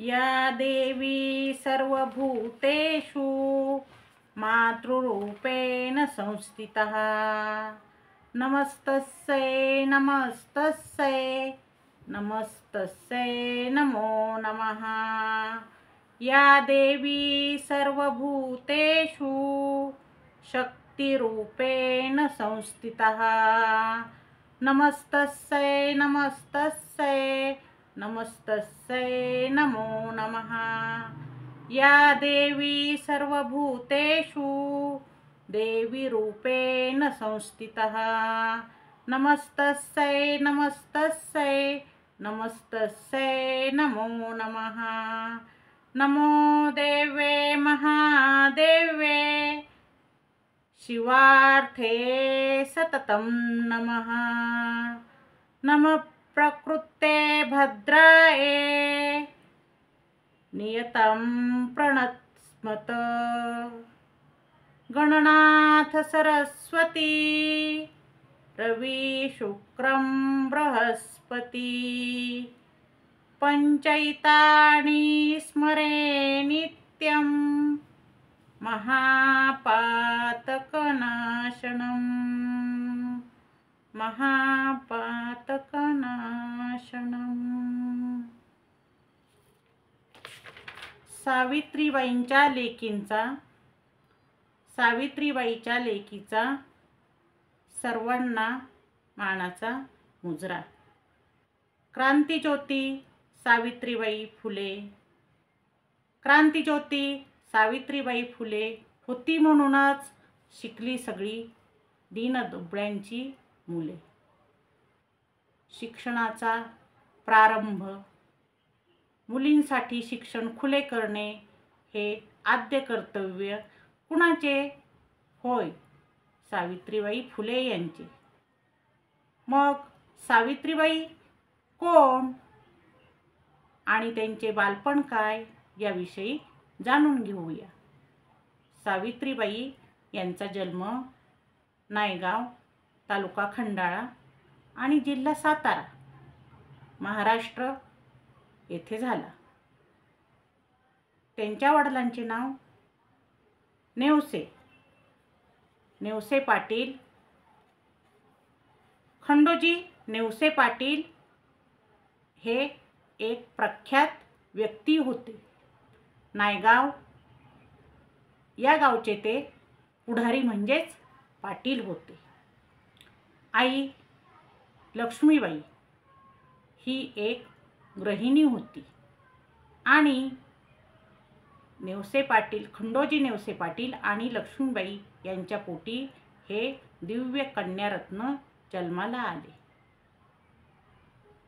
या देवी सर्वभूतेषु मातृरूपेण संस्थितः नमस्तस्यै नमस्तस्यै नमस्तस्यै नमो नमः। या देवी सर्वभूतेषु शक्तिरूपेण संस्थितः नमस्तस्यै नमस्तस्यै नमस्तस्यै नमो नमः। या देवी सर्वभूतेषु देवीरूपेण संस्थितः नमस्तस्यै नमस्तस्यै नमस्तस्यै नमो नमः। नमो देवे महादेवे शिवार्थे सततं नमः। नमः प्रकृते भद्राये नियतं प्रणतस्मत। गणनाथ सरस्वती रवि शुक्रं बृहस्पति पंचैतानि स्मरे नित्यं महापातकनाशनं महापातकनाशनं। सावित्रीबाईंच्या लेकीचा सर्वांना मानाचा मुजरा। क्रांतिज्योती सावित्रीबाई फुले। क्रांतिज्योती सावित्रीबाई फुले होती म्हणूनच शिकली सगळी दीनदुबळ्यांची मुले। शिक्षणाचा प्रारंभ मुलींसाठी शिक्षण खुले करणे हे आद्य कर्तव्य कुणाचे? होय, सावित्रीबाई फुले यांचे। मग सावित्रीबाई कोण आणि त्यांचे बालपण काय याविषयी जाणून घेऊया। सावित्रीबाई यांचा जन्म नायगाव, तालुका खंडाळा आणि जिल्हा सातारा, महाराष्ट्र येथे झाला। त्यांच्या वडिलांचे नाव नेवसे पाटील, खंडोजी नेवसे पाटील हे एक प्रख्यात व्यक्ती होते। नायगाव या गावचे ते पुढारी म्हणजेच पाटील होते। आई लक्ष्मीबाई ही एक गृहिणी होती आणि खंडोजी नेवसे पाटील आणि लक्ष्मीबाई यांच्या पोटी हे दिव्य कन्यारत्न जन्माला आले।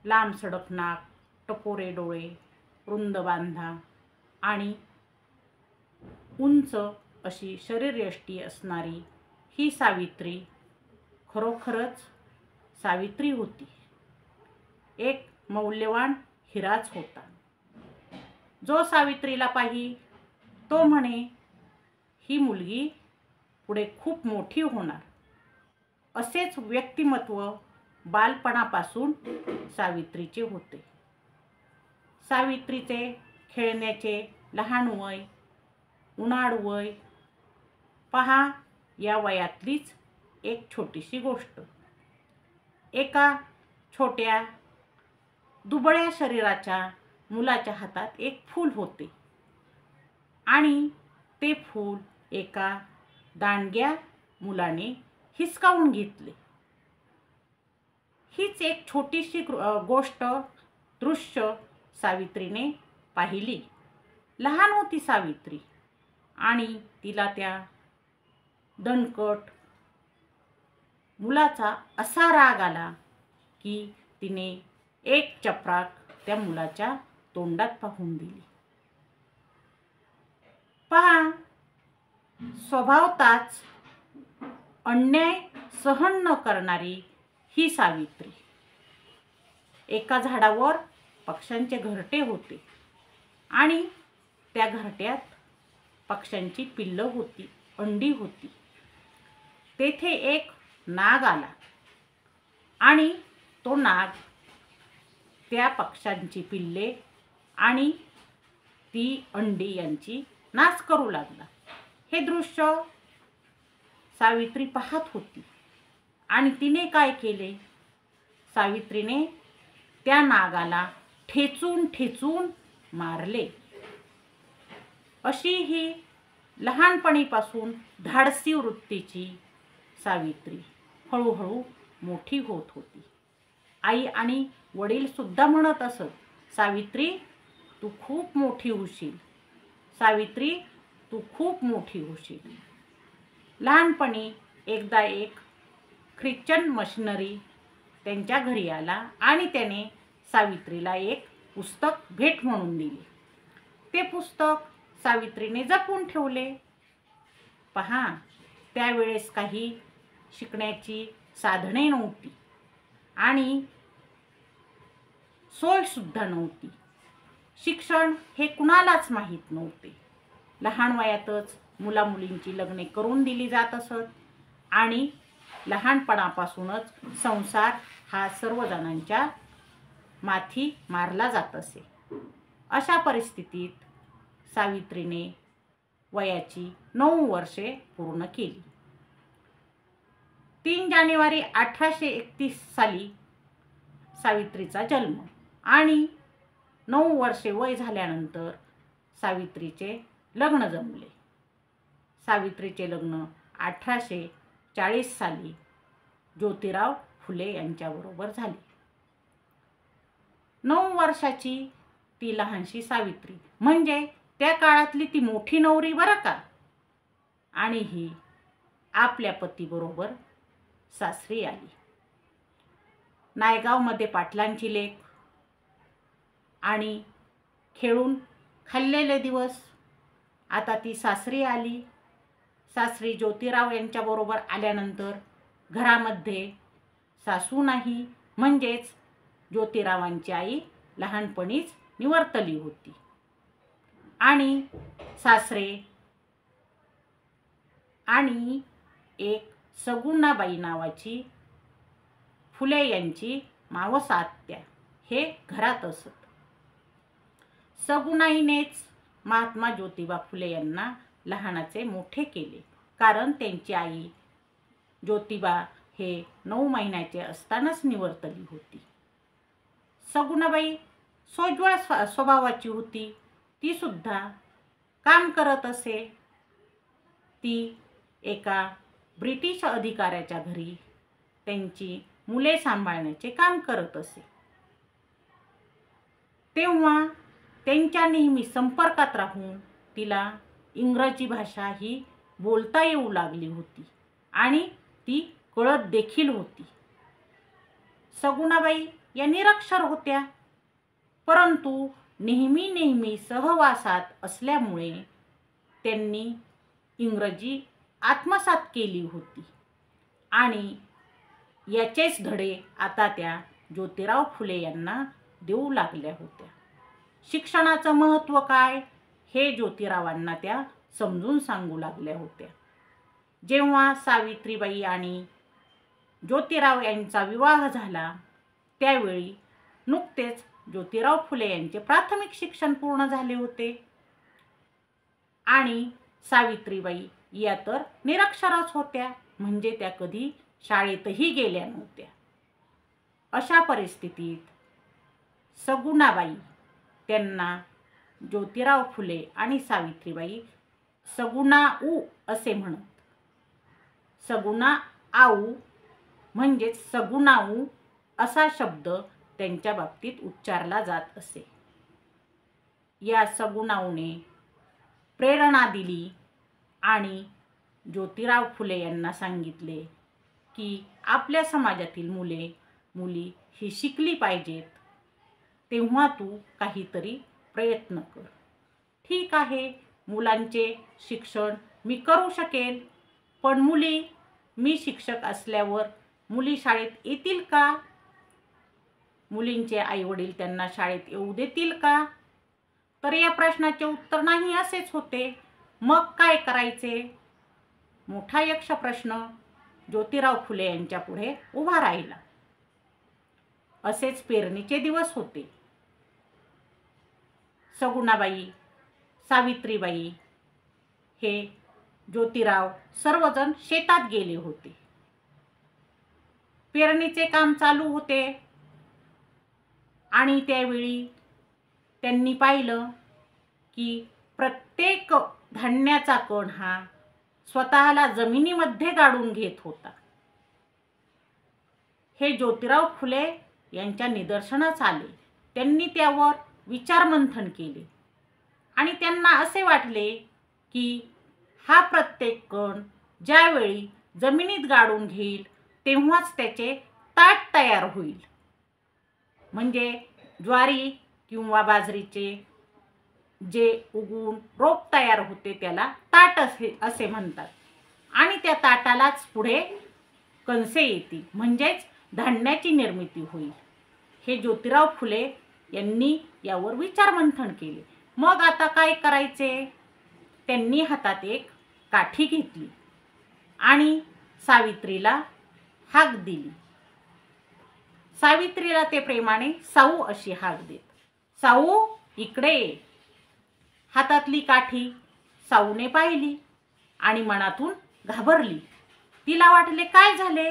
लांब सडक नाक, टपोरे डोळे, रुंद बांधा आणि उंच अशी शरीरयष्टी असणारी ही सावित्री खरोखरच सावित्री होती। एक मौल्यवान हिराच होता। जो सावित्रीला पाही तो म्हणे ही मुलगी पुढे खूप मोठी होणार। असेच व्यक्तिमत्व बालपणापासून सावित्रीचे होते। सावित्रीचे खेळण्याचे लहान वय, उनाड वय पहा। या वयातलीच एक छोटीशी गोष्ट। एका छोट्या दुबळ्या शरीराच्या मुलाच्या हातात एक फूल होते आणि ते फूल एका दांडग्या मुलाने हिसकावून घेतले। हीच एक छोटीशी दृश्य सावित्रीने पाहिली। लहान होती सावित्री आणि तिला त्या दणकट मुलाचा असा राग आला की तिने एक चपराक त्या मुलाच्या तोंडात पाहून दिली। पहा, स्वभावताच अन्याय सहन न करणारी ही सावित्री। एका झाडावर पक्ष्यांचे घरटे होते आणि त्या घरट्यात पक्ष्यांची पिल्लं होती, अंडी होती। तेथे एक नाग आला आणि तो नाग त्या पक्ष्यांची पिल्ले आणि ती अंडी यांची नाश करू लागला. हे दृश्य सावित्री पाहत होती आणि तिने काय केले? सावित्रीने त्या नागाला ठेचून ठेचून मारले. अशी ही लहानपणीपासून धाडसी वृत्तीची सावित्री हळूहळू मोठी होत होती. आई आणि वडील सुद्धा म्हणत असत, सावित्री तू खूप मोठी होशील, सावित्री तू खूप मोठी होशील. लहानपणी एकदा एक ख्रिश्चन मिशनरी त्यांच्या घरी आला आणि त्याने सावित्रीला एक पुस्तक भेट म्हणून दिले. ते पुस्तक सावित्रीने जपून ठेवले. पहा, त्यावेळेस काही शिकण्याची साधने नव्हती आणि सोयसुद्धा नव्हती. शिक्षण हे कुणालाच माहीत नव्हते. लहान वयातच मुलामुलींची लग्ने करून दिली जात असत आणि लहानपणापासूनच संसार हा सर्वजणांच्या माथी मारला जात असे. अशा परिस्थितीत सावित्रीने वयाची 9 वर्षे पूर्ण केली. 3 जानेवारी 1831 साली सावित्रीचा जन्म आणि 9 वर्षे वय झाल्यानंतर सावित्रीचे लग्न जमले. सावित्रीचे लग्न 1840 साली ज्योतिराव फुले यांच्याबरोबर झाले. 9 वर्षाची ती लहानशी सावित्री म्हणजे त्या काळातली ती मोठी नवरी बरं का. आणि ही आपल्या पतीबरोबर सासरी आली. नायगावमध्ये पाटलांची लेक आणि खेळून खाल्लेले दिवस. आता ती सासरी आली. सासरी ज्योतिराव यांच्याबरोबर आल्यानंतर घरामध्ये सासू नाही, म्हणजेच ज्योतिरावांची आई लहानपणीच निवर्तली होती आणि सासरे आणि एक सगुणाबाई नावाची फुले यांची मावस आत्या हे घरात असत. सगुणाईनेच महात्मा ज्योतिबा फुले यांना लहानाचे मोठे केले, कारण त्यांची आई ज्योतिबा हे 9 महिन्याचे असतानाच निवर्तली होती. सगुणाबाई सोज्वळ स्वभावाची होती. ती सुद्धा काम करत असे. ती एका ब्रिटिश अधिकाऱ्याच्या घरी त्यांची मुले सांभाळण्याचे काम करत असे. तेव्हा त्यांच्या नेहमी संपर्कात राहून तिला इंग्रजी भाषा ही बोलता येऊ लागली होती आणि ती कळत देखील होती. सगुणाबाई या निरक्षर होत्या, परंतु नेहमी सहवासात असल्यामुळे त्यांनी इंग्रजी आत्मसात केली होती आणि याचेच धडे आता त्या ज्योतिराव फुले यांना देऊ लागल्या होत्या. शिक्षणाचं महत्त्व काय हे ज्योतिरावांना त्या समजून सांगू लागल्या होत्या. जेव्हा सावित्रीबाई आणि ज्योतिराव यांचा विवाह झाला त्यावेळी नुकतेच ज्योतिराव फुले यांचे प्राथमिक शिक्षण पूर्ण झाले होते आणि सावित्रीबाई या तर निरक्षरच होत्या, म्हणजे त्या कधी शाळेतही गेल्या नव्हत्या. अशा परिस्थितीत सगुणाबाई त्यांना ज्योतिराव फुले आणि सावित्रीबाई सगुणाऊ असे म्हणत. सगुणा आऊ म्हणजेच सगुणाऊ असा शब्द त्यांच्या बाबतीत उच्चारला जात असे. या सगुणाऊने प्रेरणा दिली आणि ज्योतिराव फुले यांना सांगितले की आपल्या समाजातील मुली ही शिकली पाहिजेत, तेव्हा तू काहीतरी प्रयत्न कर. ठीक आहे, मुलांचे शिक्षण मी करू शकेल, पण मी शिक्षक असल्यावर मुली शाळेत येतील का? मुलींचे आईवडील त्यांना शाळेत येऊ देतील का? तर या प्रश्नाचे उत्तर नाही असेच होते. मग काय करायचे? मोठा यक्ष प्रश्न ज्योतिराव फुले यांच्या पुढे उभा राहिला. असेच पेरणीचे दिवस होते. सगुणाबाई सावित्रीबाई हे ज्योतिराव सर्वजण शेतात गेले होते. पेरणीचे काम चालू होते आणि त्यावेळी त्यांनी पाहिलं की प्रत्येक धान्याचा कण हा स्वतःला जमिनीमध्ये गाडून घेत होता. हे ज्योतिराव फुले यांच्या निदर्शनास आले. त्यांनी त्यावर विचारमंथन केले आणि त्यांना असे वाटले की हा प्रत्येक कण ज्यावेळी जमिनीत गाडून घेईल तेव्हाच त्याचे ताट तयार होईल. म्हणजे ज्वारी किंवा बाजरीचे जे उगवून रोप तयार होते त्याला ताट असे म्हणतात आणि त्या ताटालाच पुढे कणसे येतील, म्हणजेच धान्याची निर्मिती होईल. हे ज्योतिराव फुले यांनी यावर विचारमंथन केले. मग आता काय करायचे? त्यांनी हातात एक काठी घेतली आणि सावित्रीला हाक दिली. सावित्रीला ते प्रेमाने साऊ अशी हाक देत. साऊ, इकडे ये. हातातली काठी साऊने पाहिली आणि मनातून घाबरली. तिला वाटले, काय झाले?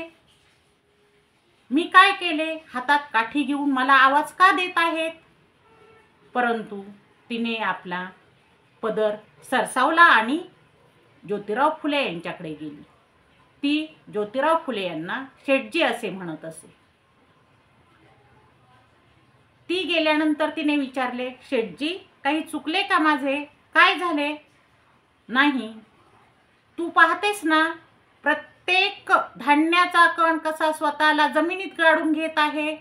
मी काय केले? हातात काठी घेऊन मला आवाज का देत आहेत? परंतु तिने आपला पदर सरसावला आणि ज्योतिराव फुले यांच्याकडे गेली. ती ज्योतिराव फुले यांना शेटजी असे म्हणत असे. ती गेल्यानंतर तिने विचारले, शेटजी, काही चुकले का माझे? काय झाले? नाही, तू पाहतेस ना प्रत्येक धान्याचा कण कसा स्वतःला जमिनीत गाडून घेत आहे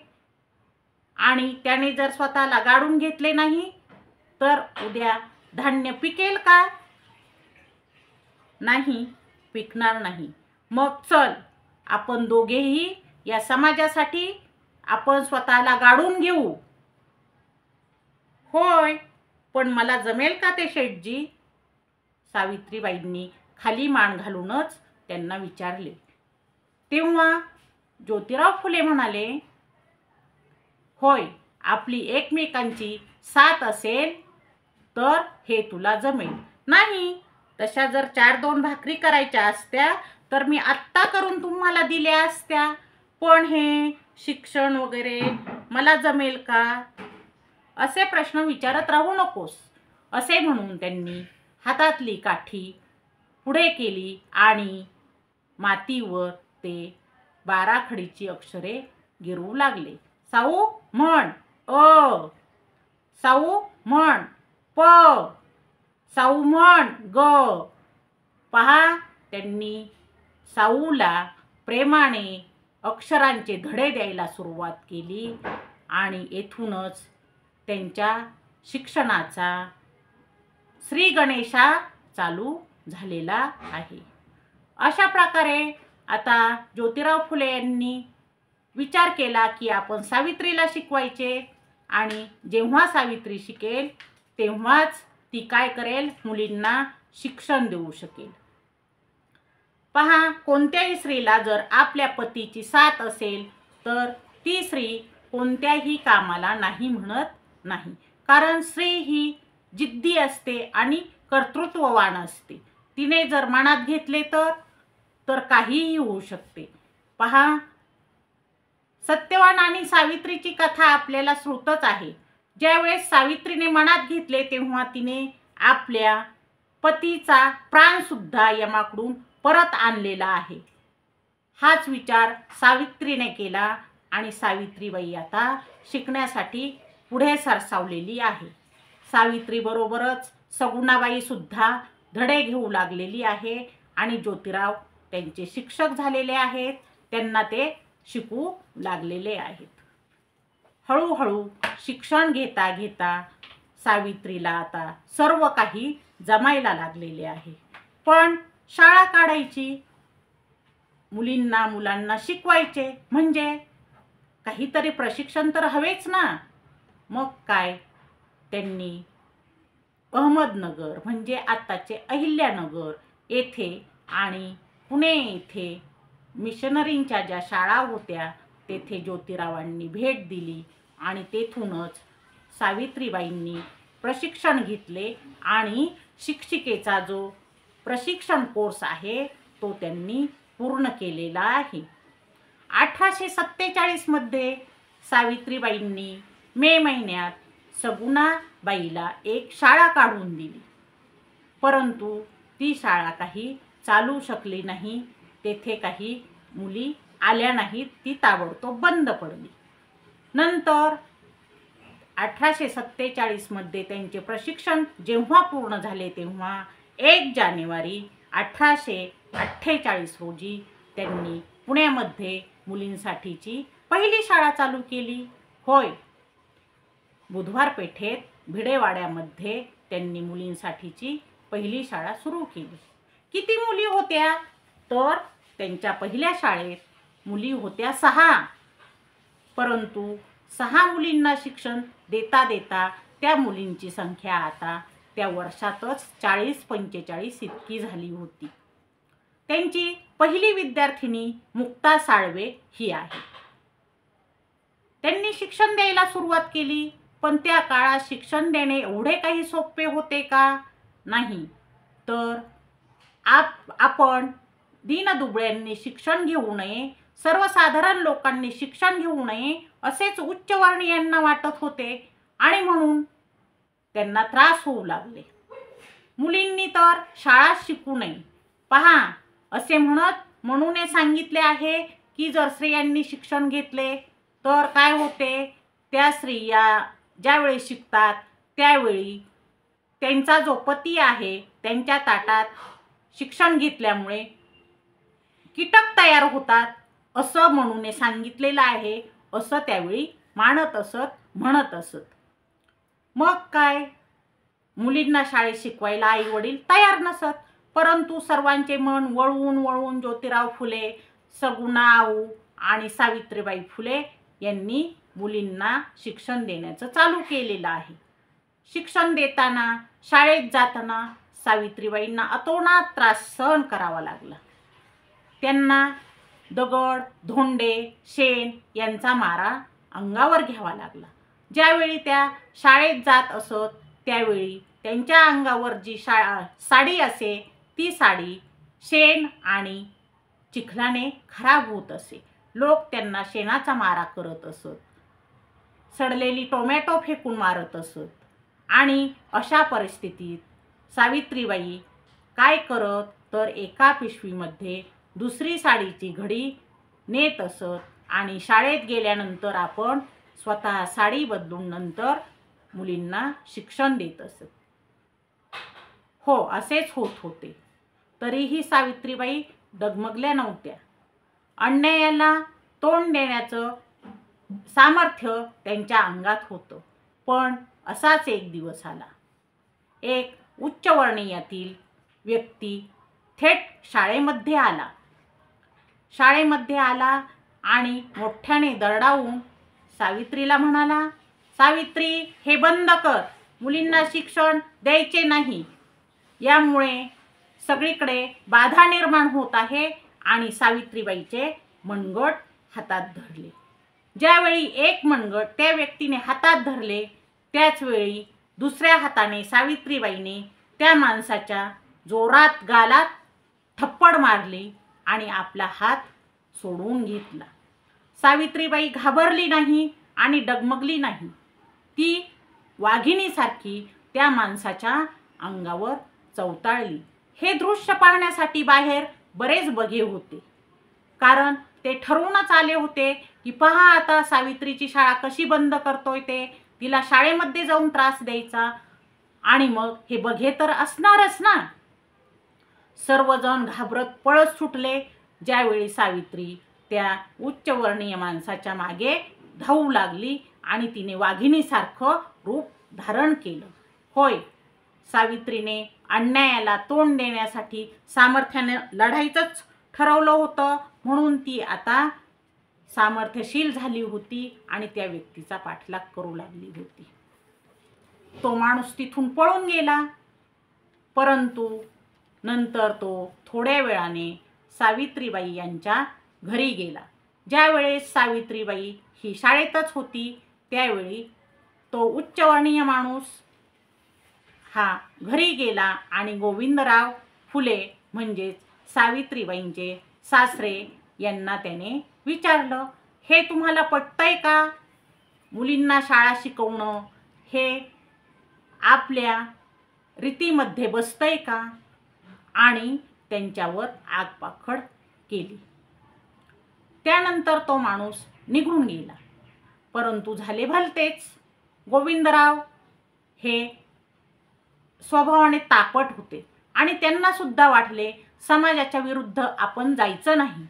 आणि त्याने जर स्वतःला गाडून घेतले नाही तर उद्या धान्य पिकेल का? नाही, पिकणार नाही. मग चल, आपण दोघेही या समाजासाठी आपण स्वतःला गाडून घेऊ. होय, पण मला जमेल का ते शेटजी? सावित्रीबाईंनी खाली मान घालूनच त्यांना विचारले. तेव्हा ज्योतिराव फुले म्हणाले, होय, आपली एकमेकांची साथ असेल तर हे तुला जमेल. नाही, तशा जर 4-2 भाकरी करायच्या असत्या तर मी आत्ता करून तुम्हाला दिल्या असत्या. पण हे शिक्षण वगैरे मला जमेल का? असे प्रश्न विचारत राहू नकोस, असे म्हणून त्यांनी हातातली काठी पुढे केली आणि मातीवर ते 12 खडीची अक्षरे गिरवू लागले. साऊ म्हण अ, साऊ म्हण प, साऊ म्हण ग. पहा, त्यांनी साऊला प्रेमाने अक्षरांचे धडे द्यायला सुरुवात केली आणि येथूनच त्यांच्या शिक्षणाचा श्री गणेशा चालू झालेला आहे. अशा प्रकारे आता ज्योतिराव फुले यांनी विचार केला की आपण सावित्रीला शिकवायचे आणि जेव्हा सावित्री शिकेल तेव्हाच ती काय करेल? मुलींना शिक्षण देऊ शकेल. पहा, कोणत्याही स्त्रीला जर आपल्या पतीची साथ असेल तर ती स्त्री कोणत्याही कामाला नाही म्हणत नाही. कारण स्त्री ही जिद्दी असते आणि कर्तृत्ववान असते. तिने जर मनात घेतले तर काहीही होऊ शकते. पहा, सत्यवान आणि सावित्रीची कथा आपल्याला श्रुतच आहे. ज्यावेळेस सावित्रीने मनात घेतले तेव्हा तिने आपल्या पतीचा प्राण सुद्धा यमाकडून परत आणलेला आहे. हाच विचार सावित्रीने केला आणि सावित्रीबाई आता शिकण्यासाठी पुढे सरसावलेली आहे. सावित्रीबरोबरच सगुणाबाई सुद्धा धडे घेऊ लागलेली आहे आणि ज्योतिराव त्यांचे शिक्षक झालेले आहेत. त्यांना ते शिकवू लागलेले आहेत. हळूहळू शिक्षण घेता घेता सावित्रीला आता सर्व काही जमायला लागलेले आहे. पण शाळा काढायची, मुलांना शिकवायचे म्हणजे काहीतरी प्रशिक्षण तर हवेच ना. मग काय, त्यांनी अहमदनगर म्हणजे आताचे अहिल्यानगर येथे आणि पुणे येथे मिशनरींच्या ज्या शाळा होत्या तेथे ज्योतिरावांनी भेट दिली आणि तेथूनच सावित्रीबाईंनी प्रशिक्षण घेतले आणि शिक्षिकेचा जो प्रशिक्षण कोर्स आहे तो त्यांनी पूर्ण केलेला आहे. 1847 मध्ये सावित्रीबाईंनी मे महिन्यात सगुणाबाईला एक शाळा काढून दिली, परंतु ती शाळा काही चालू शकली नाही. तेथे काही मुली आल्या नाहीत, ती ताबडतोब बंद पडली. नंतर 1847 मध्ये त्यांचे प्रशिक्षण जेव्हा पूर्ण झाले तेव्हा 1 जानेवारी 1848 रोजी त्यांनी पुण्यामध्ये मुलींसाठीची पहिली शाळा चालू केली. होय, बुधवार पेठेत भिडेवाड्यामध्ये त्यांनी मुलींसाठीची पहिली शाळा सुरू केली. किती मुली होत्या? तर त्यांच्या पहिल्या शाळेत मुली होत्या 6, परंतु 6 मुलींना शिक्षण देता देता त्या मुलींची संख्या आता त्या वर्षातच 40-45 इतकी झाली होती. त्यांची पहिली विद्यार्थिनी मुक्ता साळवे ही आहे. त्यांनी शिक्षण द्यायला सुरुवात केली, पण त्या काळात शिक्षण देणे एवढे काही सोपे होते का? नाही. तर आपण दीनदुबळ्यांनी शिक्षण घेऊ नये, सर्वसाधारण लोकांनी शिक्षण घेऊ नये असेच उच्चवर्णीयांना वाटत होते आणि म्हणून त्यांना त्रास होऊ लागले. मुलींनी तर शाळा शिकू नये. पहा, असे म्हणून सांगितले आहे की जर स्त्रियांनी शिक्षण घेतले तर काय होते, त्या स्त्रिया ज्यावेळी शिकतात त्यावेळी त्यांचा जो पती आहे त्यांच्या ताटात शिक्षण घेतल्यामुळे कीटक तयार होतात असं म्हणून सांगितलेलं आहे, असं त्यावेळी मानत असत, म्हणत असत. मग काय, मुलींना शाळेत शिकवायला आई वडील तयार नसत, परंतु सर्वांचे मन वळवून ज्योतिराव फुले, सगुणा आऊ आणि सावित्रीबाई फुले यांनी मुलींना शिक्षण देण्याचं चालू केलेलं आहे. शिक्षण देताना, शाळेत जाताना सावित्रीबाईंना अतोनात त्रास सहन करावा लागला. त्यांना दगड, धोंडे, शेण यांचा मारा अंगावर घ्यावा लागला. ज्यावेळी त्या शाळेत जात असत त्यावेळी त्यांच्या अंगावर जी साडी असे ती साडी शेण आणि चिखलाने खराब होत असे. लोक त्यांना शेणाचा मारा करत असत, सडलेली टोमॅटो फेकून मारत असत. आणि अशा परिस्थितीत सावित्रीबाई काय करत तर एका पिशवीमध्ये दुसरी साडीची घडी नेत असत आणि शाळेत गेल्यानंतर आपण स्वतः साडी बदलून नंतर मुलींना शिक्षण देत असत. हो, असेच होत होते. तरीही सावित्रीबाई डगमगल्या नव्हत्या. अन्यायाला तोंड देण्याचं सामर्थ्य त्यांच्या अंगात होतं. पण असाच एक दिवस आला. एक उच्चवर्णीयातील व्यक्ती थेट शाळेमध्ये आला आणि मोठ्याने दरडावून सावित्रीला म्हणाला, सावित्री, हे बंद कर, मुलींना शिक्षण द्यायचे नाही. यामुळे सगळीकडे बाधा निर्माण होत आहे. आणि सावित्रीबाईचे मनगट हातात धरले. ज्यावेळी एक मनगट त्या व्यक्तीने हातात धरले त्याच वेळी दुसऱ्या हाताने सावित्रीबाईने त्या माणसाच्या जोरात गालात थप्पड मारली आणि आपला हात सोडून घेतला. सावित्रीबाई घाबरली नाही आणि डगमगली नाही. ती वाघिणीसारखी त्या माणसाच्या अंगावर चवताळली. हे दृश्य पाहण्यासाठी बाहेर बरेच बघे होते, कारण ते ठरवूनच आले होते की पहा आता सावित्रीची शाळा कशी बंद करतोय ते, तिला शाळेमध्ये जाऊन त्रास द्यायचा. आणि मग हे बघे तर असणारच ना. सर्वजण घाबरत पळत सुटले. ज्यावेळी सावित्री त्या उच्चवर्णीय माणसाच्या मागे धावू लागली आणि तिने वाघिणीसारखं रूप धारण केलं. होय, सावित्रीने अन्यायाला तोंड देण्यासाठी सामर्थ्याने लढायचंच ठरवलं होतं, म्हणून ती आता सामर्थ्यशील झाली होती आणि त्या व्यक्तीचा पाठलाग करू लागली होती. तो माणूस तिथून पळून गेला, परंतु नंतर तो थोड्या वेळाने सावित्रीबाई यांच्या घरी गेला. ज्यावेळेस सावित्रीबाई ही शाळेतच होती त्यावेळी तो उच्चवर्णीय माणूस हा घरी गेला आणि गोविंदराव फुले म्हणजेच सावित्रीबाईंचे सासरे यांना त्याने विचारलं, हे तुम्हाला पटतंय का? मुलींना शाळा शिकवणं हे आपल्या रीतीमध्ये बसतंय का? आणि त्यांच्यावर आगपाखड केली. त्यानंतर तो माणूस निघून गेला. परंतु झाले भलतेच. गोविंदराव हे स्वभावाने तापट होते आणि त्यांना सुद्धा वाटले समाजाच्या विरुद्ध आपण जायचं नाही.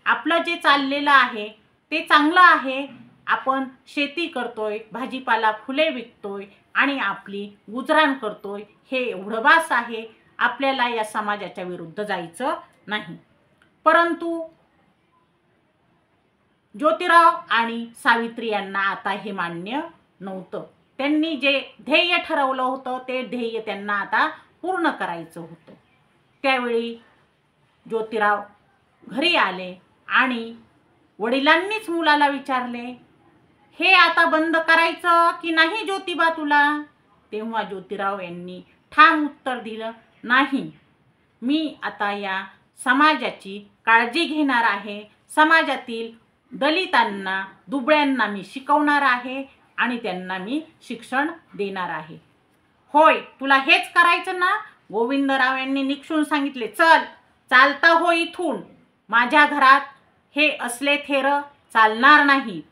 आपलं जे चाललेलं आहे ते चांगलं आहे. आपण शेती करतोय, भाजीपाला फुले विकतोय आणि आपली गुजराण करतोय, हे एवढं बास आहे. आपल्याला या समाजाच्या विरुद्ध जायचं नाही. परंतु ज्योतिराव आणि सावित्री यांना आता हे मान्य नव्हतं. त्यांनी जे ध्येय ठरवलं होतं ते ध्येय त्यांना आता पूर्ण करायचं होतं. त्यावेळी ज्योतिराव घरी आले आणि वडिलांनीच मुलाला विचारले, हे आता बंद करायचं की नाही ज्योतिबा तुला? तेव्हा ज्योतिराव यांनी ठाम उत्तर दिलं, नाही, मी आता या समाजाची काळजी घेणार आहे. समाजातील दलितांना, दुबळ्यांना मी शिकवणार आहे आणि त्यांना मी शिक्षण देणार आहे. होय, तुला हेच करायचं ना? गोविंदराव यांनी निक्षून सांगितले, चल, चालता हो इथून. माझ्या घरात हे असले थेर चालणार नाहीत.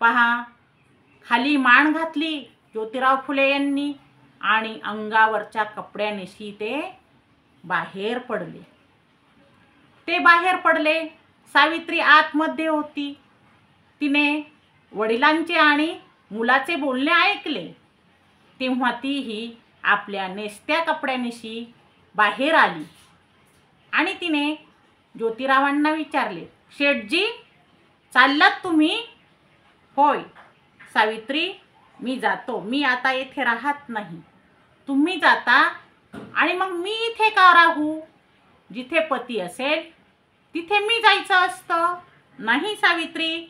पहा, खाली मान घातली ज्योतिराव फुले यांनी आणि अंगावरच्या कपड्यानिशी ते बाहेर पडले. सावित्री आतमध्ये होती. तिने वडिलांचे आणि मुलाचे बोलणे ऐकले. तेव्हा तीही आपल्या नेसत्या कपड्यानिशी बाहेर आली आणि तिने ज्योतिरावांना विचारले, शेठजी, चाललात तुम्ही? होय सावित्री, मी जातो. मी आता येथे राहत नाही. तुम्ही जाता आणि मग मी इथे का राहू? जिथे पती असेल तिथे मी जायचं असतं. नाही सावित्री,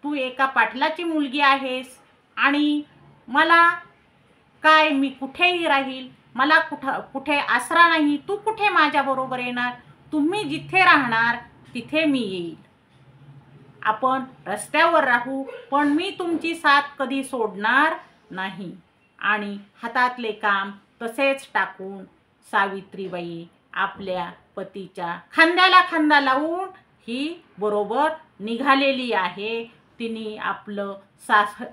तू एका पाटलाची मुलगी आहेस आणि मला काय, मी कुठेही राहील. मला कुठे आसरा नाही. तू कुठे माझ्याबरोबर येणार? तुम्ही जिथे राहणार तिथे मी येईल. आपण रस्त्यावर राहू, पण मी तुमची साथ कधी सोडणार नाही. आणि हातातले काम तसेच टाकून सावित्रीबाई आपल्या पतीच्या खांद्याला खांदा लावून ही बरोबर निघालेली आहे. तिने आपलं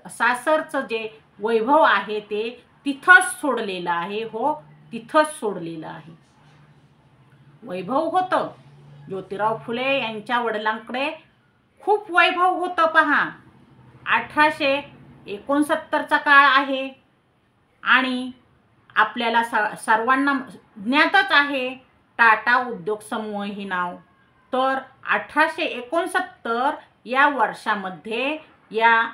सासरचं जे वैभव आहे ते तिथंच सोडलेलं आहे. हो, तिथंच सोडलेलं आहे. वैभव होतं. ज्योतिराव फुले यांच्या वडिलांकडे खूप वैभव होतं. पहा, 1869चा काळ आहे आणि आपल्याला सर्वांना ज्ञातच आहे टाटा उद्योग समूह हे नाव. तर 1869 या वर्षामध्ये या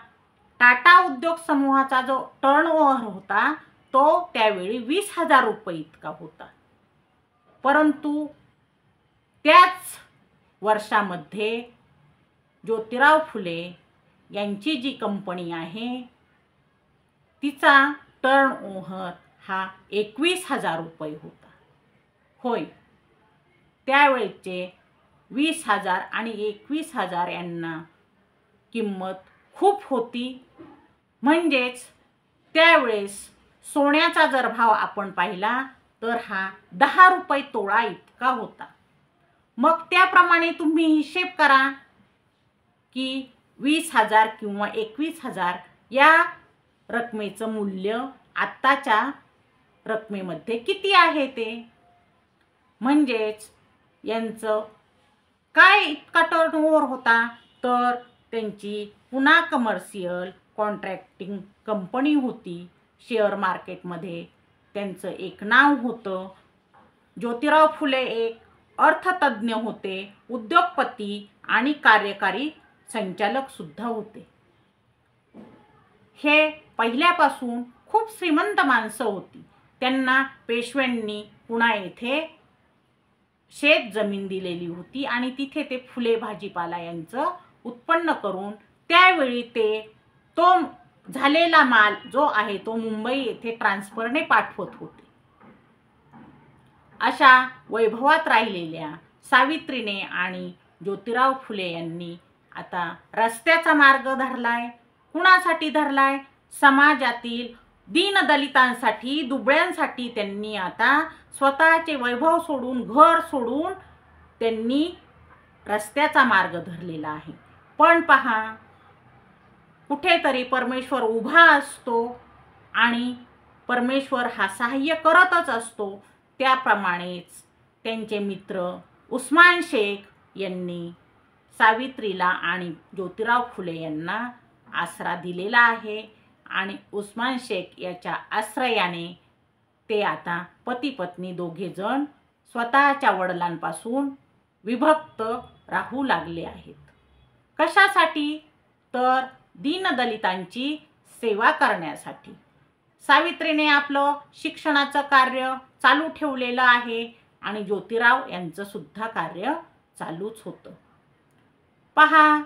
टाटा उद्योग समूहाचा जो टर्नओव्हर होता तो त्यावेळी 20,000 रुपये इतका होता. परंतु त्याच वर्षामध्ये ज्योतिराव फुले यांची जी कंपनी आहे तिचा टर्नओव्हर हा 21,000 रुपये होता. होय, त्यावेळेचे 20,000 आणि 21,000 यांना किंमत खूप होती. म्हणजेच त्यावेळेस सोन्याचा जर भाव आपण पाहिला तर हा 10 रुपये तोळा इतका होता. मग त्याप्रमाणे तुम्ही हिशेब करा की 20,000 किंवा 21,000 या रकमेचं मूल्य आत्ताच्या रकमेमध्ये किती आहे ते. म्हणजेच यांचं काय इतका टर्नओव्हर होता, तर त्यांची पुन्हा कमर्शियल कॉन्ट्रॅक्टिंग कंपनी होती. शेअर मार्केटमध्ये त्यांचं एक नाव होतं. ज्योतिराव फुले एक अर्थतज्ञ होते, उद्योगपती आणि कार्यकारी संचालक सुद्धा होते. हे पहिल्यापासून खूप श्रीमंत माणसं होती. त्यांना पेशव्यांनी पुणा येथे शेत जमीन दिलेली होती आणि तिथे ते फुले भाजीपाला यांचं उत्पन्न करून त्यावेळी ते तो झालेला माल जो आहे तो मुंबई येथे ट्रान्सफरने पाठवत होते. अशा वैभवात राहिलेल्या सावित्रीने आणि ज्योतिराव फुले यांनी आता रस्त्याचा मार्ग धरलाय. कुणासाठी धरलाय? समाजातील दीनदलितांसाठी, दुबळ्यांसाठी त्यांनी आता स्वतःचे वैभव सोडून, घर सोडून त्यांनी रस्त्याचा मार्ग धरलेला आहे. पण पहा, कुठेतरी परमेश्वर उभा असतो आणि परमेश्वर हा सहाय्य करतच असतो. त्याप्रमाणेच त्यांचे मित्र उस्मान शेख यांनी सावित्रीला आणि ज्योतिराव फुले यांना आसरा दिलेला आहे आणि उस्मान शेख याच्या आश्रयाने ते आता पती पत्नी दोघे जण स्वतःच्या वडिलांपासून विभक्त राहू लागले आहेत. कशासाठी? तर दीनदलितांची सेवा करण्यासाठी. सावित्रीने आपलं शिक्षणाचं कार्य चालू ठेवलेलं आहे आणि ज्योतिराव यांचं सुद्धा कार्य चालूच होतं. पहा,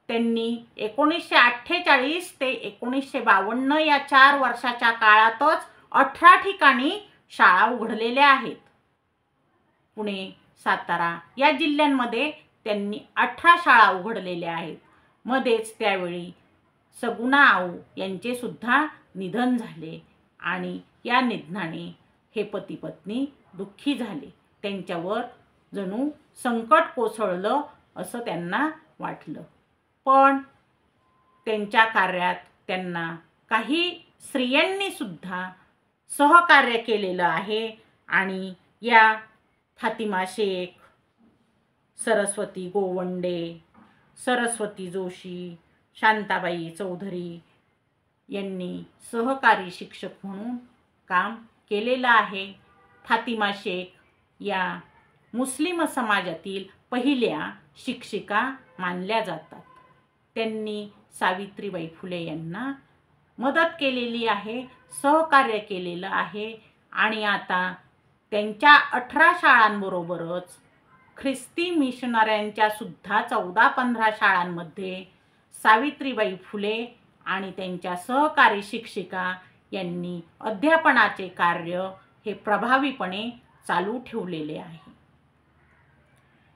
त्यांनी 1948 ते 1952 या 4 वर्षाच्या काळातच 18 ठिकाणी शाळा उघडलेल्या आहेत. पुणे, सातारा या जिल्ह्यांमध्ये त्यांनी 18 शाळा उघडलेल्या आहेत. मध्येच त्यावेळी सगुणा आऊ यांचे सुद्धा निधन झाले आणि या निधनाने हे पती पत्नी दुःखी झाले. त्यांच्यावर जणू संकट कोसळलं असं त्यांना वाटलं. पण त्यांच्या कार्यात त्यांना काही स्त्रियांनी सुद्धा सहकार्य केलेलं आहे आणि या फातिमा शेख, सरस्वती गोवंडे, सरस्वती जोशी, शांताबाई चौधरी यांनी सहकारी शिक्षक म्हणून काम केलेलं आहे. फातिमा शेख या मुस्लिम समाजातील पहिल्या शिक्षिका मानल्या जातात. त्यांनी सावित्रीबाई फुले यांना मदत केलेली आहे, सहकार्य केलेलं आहे आणि आता त्यांच्या 18 शाळांबरोबरच ख्रिस्ती मिशनऱ्यांच्या सुद्धा 14-15 शाळांमध्ये सावित्रीबाई फुले आणि त्यांच्या सहकारी शिक्षिका यांनी अध्यापनाचे कार्य हे प्रभावीपणे चालू ठेवलेले आहे.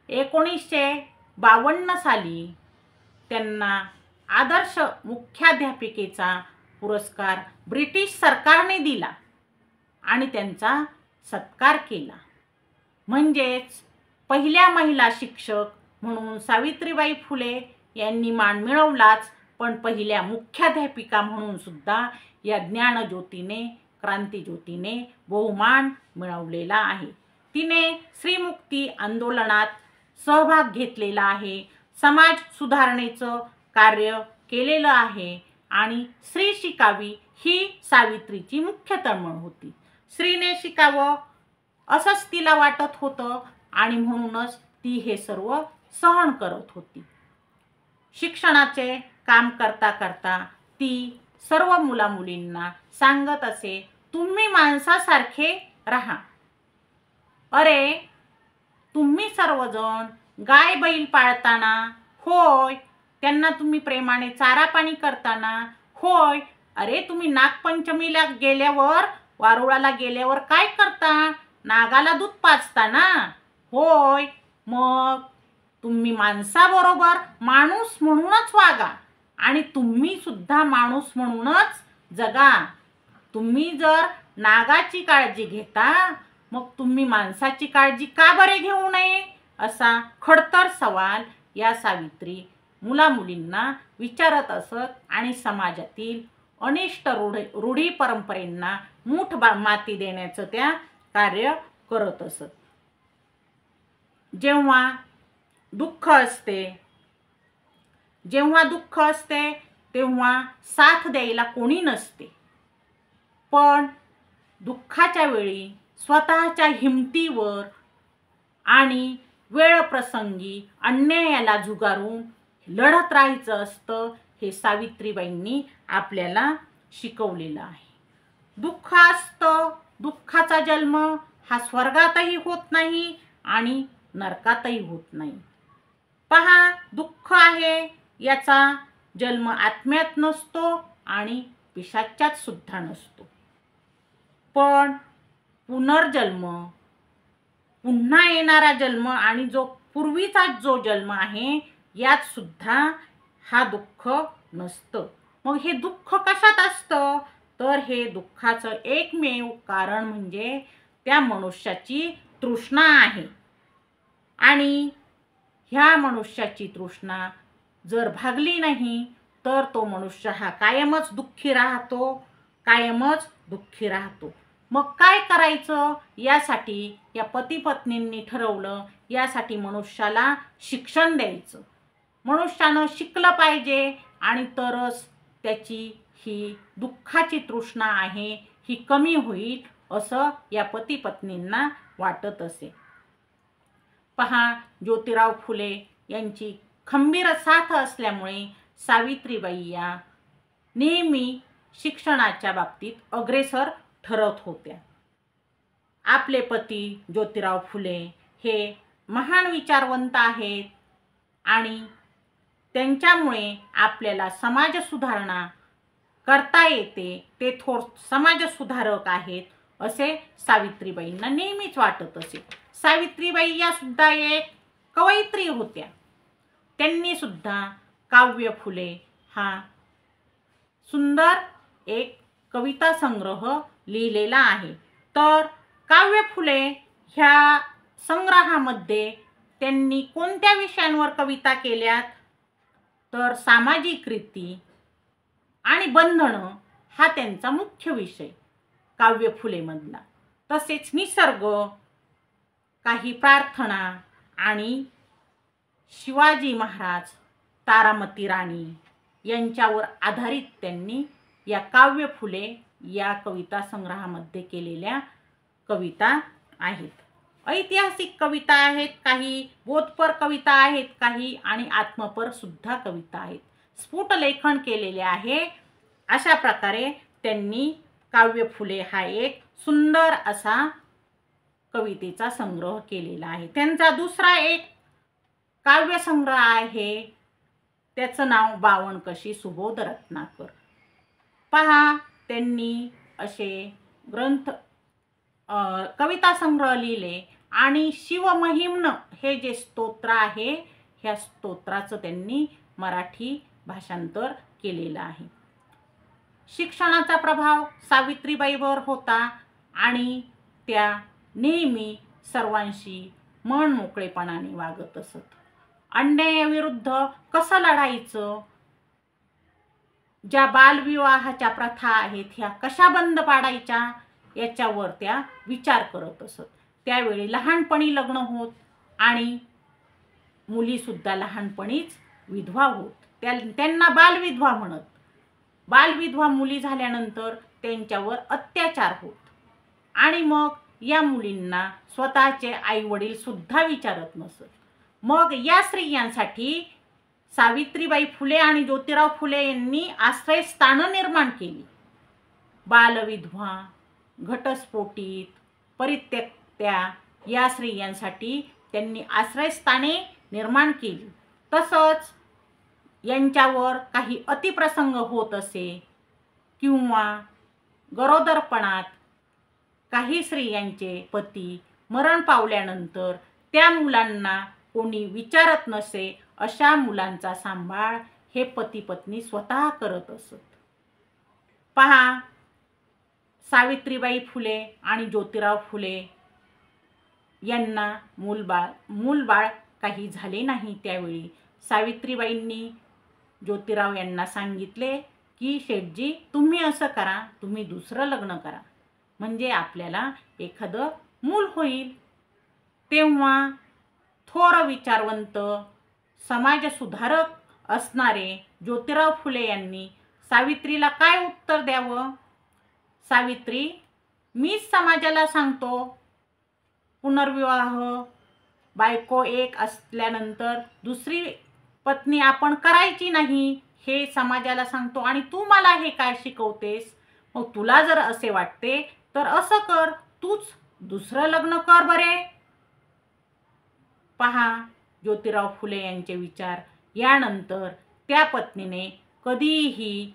1952 साली त्यांना आदर्श मुख्याध्यापिकेचा पुरस्कार ब्रिटिश सरकारने दिला आणि त्यांचा सत्कार केला. म्हणजेच पहिल्या महिला शिक्षक म्हणून सावित्रीबाई फुले यांनी मान मिळवलाच, पण पहिल्या मुख्याध्यापिका म्हणून सुद्धा या ज्ञानज्योतीने, क्रांतिज्योतीने बहुमान मिळवलेला आहे. तिने स्त्रीमुक्ती आंदोलनात सहभाग घेतलेला आहे, समाज सुधारणेचं कार्य केलेलं आहे आणि स्त्री शिकावी ही सावित्रीची मुख्य तळमळ होती. स्त्रीने शिकावं असंच तिला वाटत होतं आणि म्हणूनच ती हे सर्व सहन करत होती. शिक्षणाचे काम करता करता ती सर्व मुलामुलींना सांगत असे, तुम्ही माणसासारखे राहा. अरे, तुम्ही सर्वजण गाय बैल पाळताना, होय, त्यांना तुम्ही प्रेमाने चारा पाणी करताना, होय, अरे तुम्ही नागपंचमीला गेल्यावर, वारुळाला गेल्यावर काय करता? नागाला दूध पाजता ना, होय. मग तुम्ही माणसाबरोबर माणूस म्हणूनच वागा आणि तुम्ही सुद्धा माणूस म्हणूनच जगा. तुम्ही जर नागाची काळजी घेता, मग तुम्ही माणसाची काळजी का बरे घेऊ नये? असा खडतर सवाल या सावित्री मुलामुलींना विचारत असत आणि समाजातील अनिष्ट रूढी परंपरेंना मूठ माती देण्याचं त्या कार्य करत असत. जेव्हा दुःख असते तेव्हा साथ द्यायला कोणी नसते, पण दुःखाच्या वेळी स्वतःच्या हिमतीवर आणि वेळप्रसंगी अन्यायाला झुगारून लढत राहायचं असतं. हे सावित्रीबाईंनी आपल्याला शिकवलेलं आहे. दुःख असतं, दुःखाचा जन्म हा स्वर्गातही होत नाही आणि नरकातही होत नाही. पहा, दुःख आहे याचा जन्म आत्म्यात नसतो, आणि पिशाच्यात सुद्धा नसतो. पण पुनर्जन्म, पुन्हा येणारा जन्म आणि जो पूर्वीचा जो जन्म आहे यात सुद्धा हा दुःख नसतं. मग हे दुःख कशात असतं? तर हे दुःखाचं एकमेव कारण म्हणजे त्या मनुष्याची तृष्णा आहे. आणि ह्या मनुष्याची तृष्णा जर भागली नाही तर तो मनुष्य हा कायमच दुःखी राहतो, कायमच दुःखी राहतो. मग काय करायचं? यासाठी या पती पत्नींनी ठरवलं, यासाठी मनुष्याला शिक्षण द्यायचं. मनुष्यानं शिकलं पाहिजे आणि तरच त्याची ही दुःखाची तृष्णा आहे ही कमी होईल असं या पती पत्नींना वाटत असे. पहा, ज्योतिराव फुले यांची खंबीर साथ असल्यामुळे सावित्रीबाई या नेहमी शिक्षणाच्या बाबतीत अग्रेसर ठरत होत्या. आपले पती ज्योतिराव फुले हे महान विचारवंत आहेत आणि त्यांच्यामुळे आपल्याला समाज सुधारणा करता येते, ते समाजसुधारक आहेत असे सावित्रीबाईंना नेहमीच वाटत असे. सावित्रीबाई या सुद्धा एक कवयित्री होत्या. त्यांनी सुद्धा काव्य फुले हा सुंदर एक कविता संग्रह लिहिलेला आहे. तर काव्य फुले ह्या संग्रहामध्ये त्यांनी कोणत्या विषयांवर कविता केल्यात? तर सामाजिक रीती आणि बंधनं हा त्यांचा मुख्य विषय काव्य फुलेमधला. तसेच निसर्ग, काही प्रार्थना आणि शिवाजी महाराज, तारामती राणी यांच्यावर आधारित त्यांनी या काव्य फुले या कविता संग्रहामध्ये केलेल्या कविता आहेत. ऐतिहासिक कविता आहेत, काही बोधपर कविता आहेत, काही आणि आत्मपर सुद्धा कविता आहेत. स्फुट लेखन केलेले आहे. अशा प्रकारे त्यांनी काव्य फुले हा एक सुंदर असा कवितेचा संग्रह केलेला आहे. त्यांचा दुसरा एक काव्य संग्रह आहे, त्याचं नाव बावनकशी सुबोध रत्नाकर. पहा, त्यांनी असे ग्रंथ कविता संग्रह लिहिले आणि शिवमहिम्न हे जे स्तोत्र आहे ह्या स्तोत्राचं त्यांनी मराठी भाषांतर केलेलं आहे. शिक्षणाचा प्रभाव सावित्रीबाईवर होता आणि त्या नेहमी सर्वांशी मन मोकळेपणाने वागत असत. अन्यायाविरुद्ध कसं लढायचं, ज्या बालविवाहाच्या प्रथा आहेत ह्या कशा बंद पाडायच्या याच्यावर त्या विचार करत असत. त्यावेळी लहानपणी लग्न होत आणि मुलीसुद्धा लहानपणीच विधवा होत. त्यांना बालविधवा म्हणत. बालविधवा मुली झाल्यानंतर त्यांच्यावर अत्याचार होत आणि मग या मुलींना स्वतःचे आईवडील सुद्धा विचारत नसत. मग या स्त्रियांसाठी सावित्रीबाई फुले आणि ज्योतिराव फुले यांनी आश्रयस्थानं निर्माण केली. बालविधवा, घटस्फोटित, परित्यक्त्या या स्त्रियांसाठी त्यांनी आश्रयस्थाने निर्माण केली. तसंच यांच्यावर काही अतिप्रसंग होत असे किंवा गरोदरपणात काही स्त्रियांचे पती मरण पावल्यानंतर त्या मुलांना कोणी विचारत नसे, अशा मुलांचा सांभाळ हे पती पत्नी स्वतः करत असत. पहा, सावित्रीबाई फुले आणि ज्योतिराव फुले यांना मूलबाळ काही झाले नाही. त्यावेळी सावित्रीबाईंनी ज्योतिराव यांना सांगितले की शेठजी, तुम्ही असं करा, तुम्ही दुसरं लग्न करा म्हणजे आपल्याला एखादं मूल होईल. तेव्हा थोर विचारवंत, समाजसुधारक असणारे ज्योतिराव फुले यांनी सावित्रीला काय उत्तर द्यावं? सावित्री, मीच समाजाला सांगतो पुनर्विवाह, बायको एक असल्यानंतर दुसरी पत्नी आपण करायची नाही हे समाजाला सांगतो आणि तू मला हे काय शिकवतेस? मग तुला जर असे वाटते तर असं कर, तूच दुसरं लग्न कर बरे. पहा, ज्योतिराव फुले यांचे विचार. यानंतर त्या पत्नीने कधीही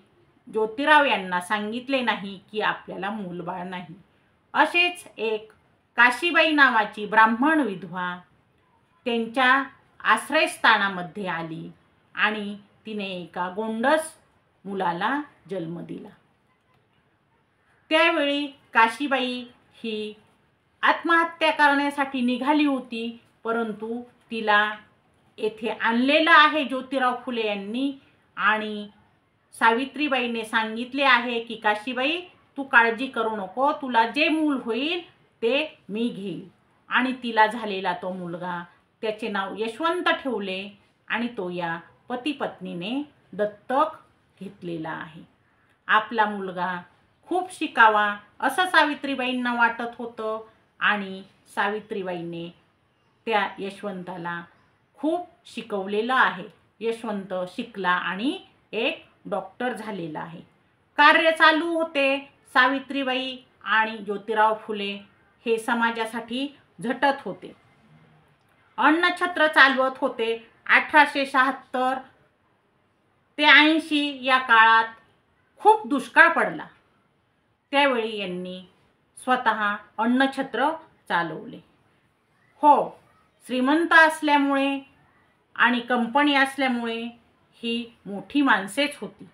ज्योतिराव यांना सांगितले नाही की आपल्याला मूलबाळ नाही. असेच एक काशीबाई नावाची ब्राह्मण विधवा त्यांच्या आश्रयस्थानामध्ये आली आणि तिने एका गोंडस मुलाला जन्म दिला. त्यावेळी काशीबाई ही आत्महत्या करण्यासाठी निघाली होती, परंतु तिला येथे आणलेलं आहे ज्योतिराव फुले यांनी आणि सावित्रीबाईने सांगितले आहे की काशीबाई तू काळजी करू नको, तुला जे मूल होईल ते मी घेईल. आणि तिला झालेला तो मुलगा, त्याचे नाव यशवंत ठेवले आणि तो या पती पत्नीने दत्तक घेतलेला आहे. आपला मुलगा खूप शिकावा असं सावित्रीबाईंना वाटत होतं आणि सावित्रीबाईंने त्या यशवंताला खूप शिकवलेलं आहे. यशवंत शिकला आणि एक डॉक्टर झालेला आहे. कार्य चालू होते. सावित्रीबाई आणि ज्योतिराव फुले हे समाजासाठी झटत होते. अन्नछत्र चालवत होते. 1876 ते 80 या काळात खूप दुष्काळ पडला. त्यावेळी यांनी स्वतः अन्नछत्र चालवले. हो, श्रीमंत असल्यामुळे आणि कंपनी असल्यामुळे ही मोठी माणसेच होती.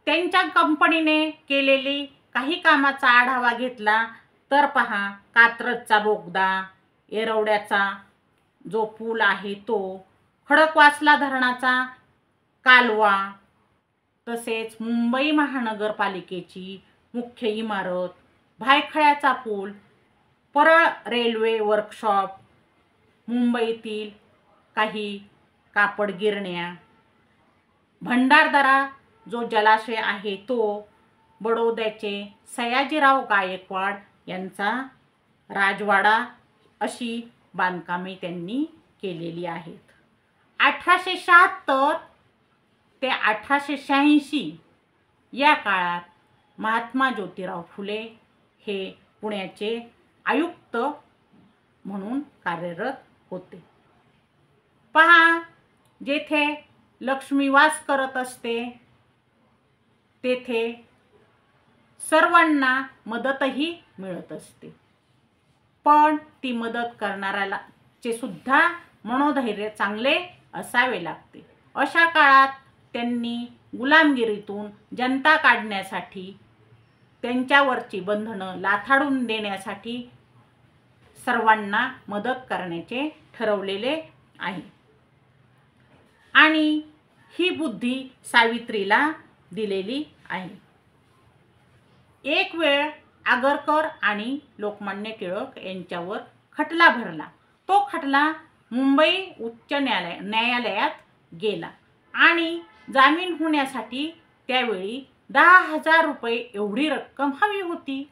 त्यांच्या कंपनीने केलेली काही कामाचा आढावा घेतला तर पहा, कात्रजचा बोगदा, येरवड्याचा जो पूल आहे तो, खडकवासला धरणाचा कालवा, तसेच मुंबई महानगरपालिकेची मुख्य इमारत, भायखळ्याचा पूल, परळ रेल्वे वर्कशॉप, मुंबईतील काही कापड गिरण्या, भंडारदरा जो जलाशय आहे तो, बडोद्याचे सयाजीराव गायकवाड यांचा राजवाडा, अशी बांधकामे त्यांनी केलेली आहेत. 1876 ते 1886 या काळात महात्मा ज्योतिराव फुले हे पुण्याचे आयुक्त म्हणून कार्यरत होते. पहा, जेथे लक्ष्मी वास करत असते तेथे सर्वांना मदतही मिळत असते, पण ती मदत करणाऱ्याचे सुद्धा मनोधैर्य चांगले असावे लागते. अशा काळात त्यांनी गुलामगिरीतून जनता काढण्यासाठी, त्यांच्यावरची बंधनं लाथाडून देण्यासाठी सर्वांना मदत करण्याचे ठरवलेले आहे. आणि ही बुद्धी सावित्रीला दिलेली आहे. एक वेळ आगरकर आणि लोकमान्य टिळक यांच्यावर खटला भरला. तो खटला मुंबई उच्च न्यायालयात गेला आणि जामीन होण्यासाठी त्यावेळी 10,000 रुपये एवढी रक्कम हवी होती,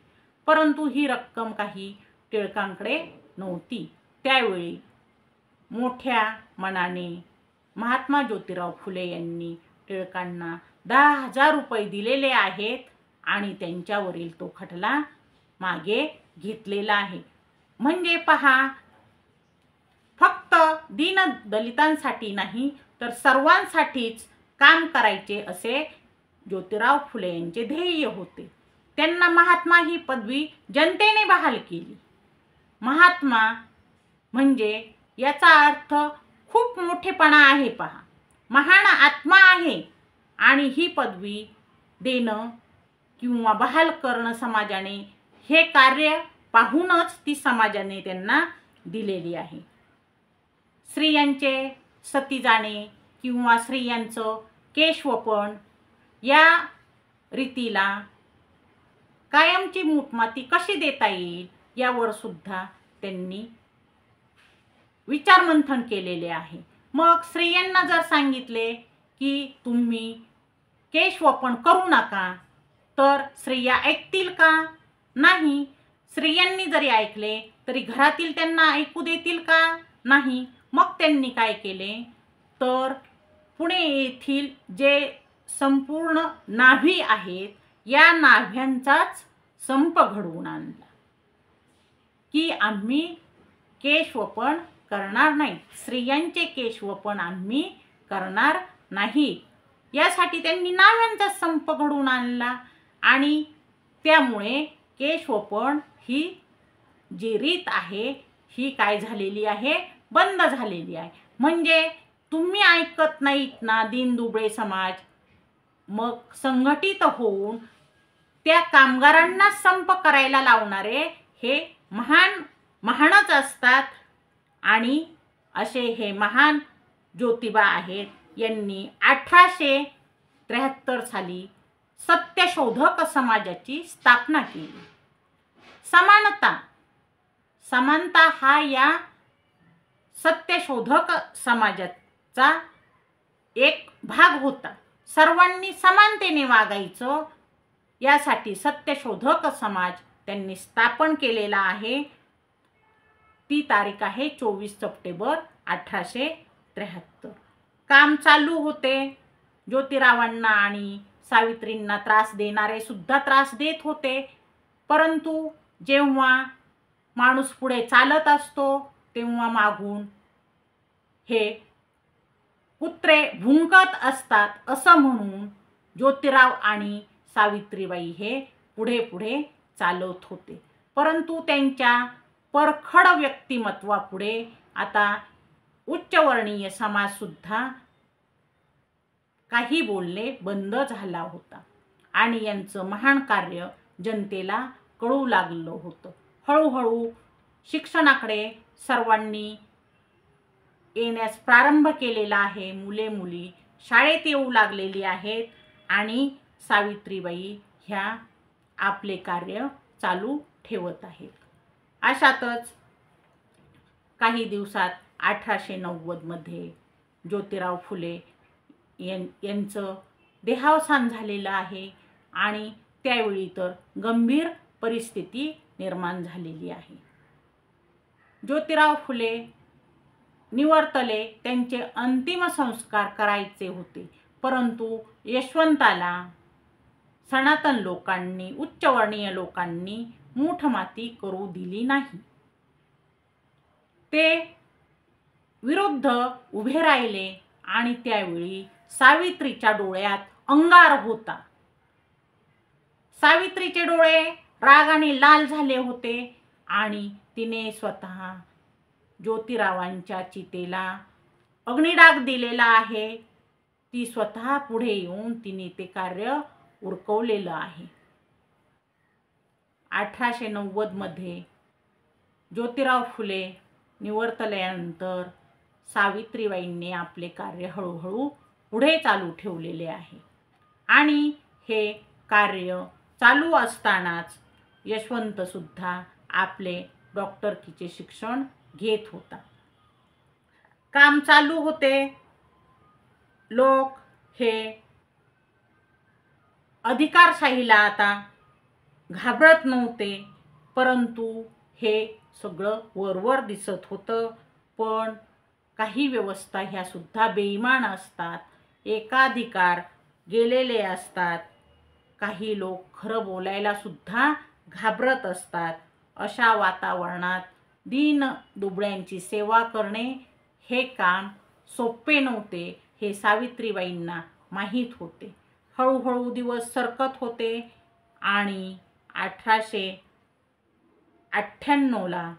परंतु ही रक्कम काही टिळकांकडे नव्हती. त्यावेळी मोठ्या मनाने महात्मा ज्योतिराव फुले यांनी टिळकांना 10,000 रुपये दिलेले आहेत आणि त्यांच्यावरील तो खटला मागे घेतलेला आहे. म्हणजे पहा, फक्त दीनदलितांसाठी नाही तर सर्वांसाठीच काम करायचे असे ज्योतिराव फुले यांचे ध्येय होते. त्यांना महात्मा ही पदवी जनतेने बहाल केली. महात्मा म्हणजे याचा अर्थ खूप मोठेपणा आहे. पहा, महान आत्मा आहे आणि ही पदवी देणं किंवा बहाल करणं समाजाने, हे कार्य पाहूनच ती समाजाने त्यांना दिलेली आहे. स्त्रियांचे सती जाणे किंवा स्त्रियांचं केशवपण या रीतीला कायमची मूठमाती कशी देता येईल यावर सुद्धा त्यांनी विचारमंथन केलेले आहे. मग स्त्रियांना जर सांगितले की तुम्ही केशवपण करू नका तर स्त्रिया ऐकतील का? नाही. स्त्रियांनी जरी ऐकले तरी घरातील त्यांना ऐकू देतील का? नाही. मग त्यांनी काय केले तर पुणे येथील जे संपूर्ण नाभी आहेत या नाभ्यांचाच संप घडवून आणला की आम्ही केशवपण करणार नाही, स्त्रियांचे केशवपण आम्ही करणार नाही. यासाठी त्यांनी नाव्यांचा संप घडवून आणला आणि त्यामुळे केशवपण ही जी रीत आहे ही काय झालेली आहे, बंद झालेली आहे. म्हणजे तुम्ही ऐकत नाहीत ना दीनदुबळे समाज, मग संघटित होऊन त्या कामगारांना संप करायला लावणारे हे महानच असतात. आणि असे हे महान ज्योतिबा आहेत. यांनी 1873 साली सत्यशोधक समाजाची स्थापना केली. समानता हा या सत्यशोधक समाजाचा एक भाग होता. सर्वांनी समानतेने वागायचं यासाठी सत्यशोधक समाज त्यांनी स्थापन केलेला आहे. ती तारीख आहे 24 सप्टेंबर 1873. काम चालू होते. ज्योतिरावांना आणि सावित्रींना त्रास देणारे सुद्धा त्रास देत होते. परंतु जेव्हा माणूस पुढे चालत असतो तेव्हा मागून हे कुत्रे भुंकत असतात असं म्हणून ज्योतिराव आणि सावित्रीबाई हे पुढे पुढे चालत होते. परंतु त्यांच्या परखड व्यक्तिमत्वापुढे आता उच्चवर्णीय समाज सुद्धा काही बोलणे बंद झाला होता आणि यांचं महान कार्य जनतेला कळू लागलं होतं. हळूहळू शिक्षणाकडे सर्वांनी येण्यास प्रारंभ केलेला आहे. मुले मुली शाळेत येऊ लागलेली आहेत आणि सावित्रीबाई ह्या आपले कार्य चालू ठेवत आहेत. अशातच काही दिवसात 1890 मध्ये ज्योतिराव फुले यांचं देहावसान झालेलं आहे आणि त्यावेळी तर गंभीर परिस्थिती निर्माण झालेली आहे. ज्योतिराव फुले निवर्तले. त्यांचे अंतिम संस्कार करायचे होते, परंतु यशवंताला सनातन लोकांनी, उच्चवर्णीय लोकांनी मूठमाती करू दिली नाही. ते विरुद्ध उभे राहिले आणि त्यावेळी सावित्रीच्या डोळ्यात अंगार होता. सावित्रीचे डोळे रागाने लाल झाले होते आणि तिने स्वतः ज्योतिरावांच्या चितेला अग्निडाग दिलेला आहे. ती स्वतः पुढे येऊन तिने ते कार्य उरकवलेलं आहे. 1890 मध्ये ज्योतिराव फुले निवर्तल्यानंतर सावित्रीबाईंनी आपले कार्य हळूहळू पुढे चालू ठेवलेले आहे आणि हे कार्य चालू असतानाच यशवंत सुद्धा आपले डॉक्टरकीचे शिक्षण घेत होता. काम चालू होते. लोक हे अधिकारशाहीला आता घाबरत नव्हते, परंतु हे सगळं वरवर दिसत होतं. पण काही व्यवस्था ह्या सुद्धा बेईमान असतात, एकाधिकार गेलेले असतात. काही लोक खरं बोलायला सुद्धा घाबरत असतात. अशा वातावरणात दीन दुबळ्यांची सेवा करणे हे काम सोपे नव्हते, हे सावित्रीबाईंना माहीत होते. हळूहळू दिवस सरकत होते आणि 1898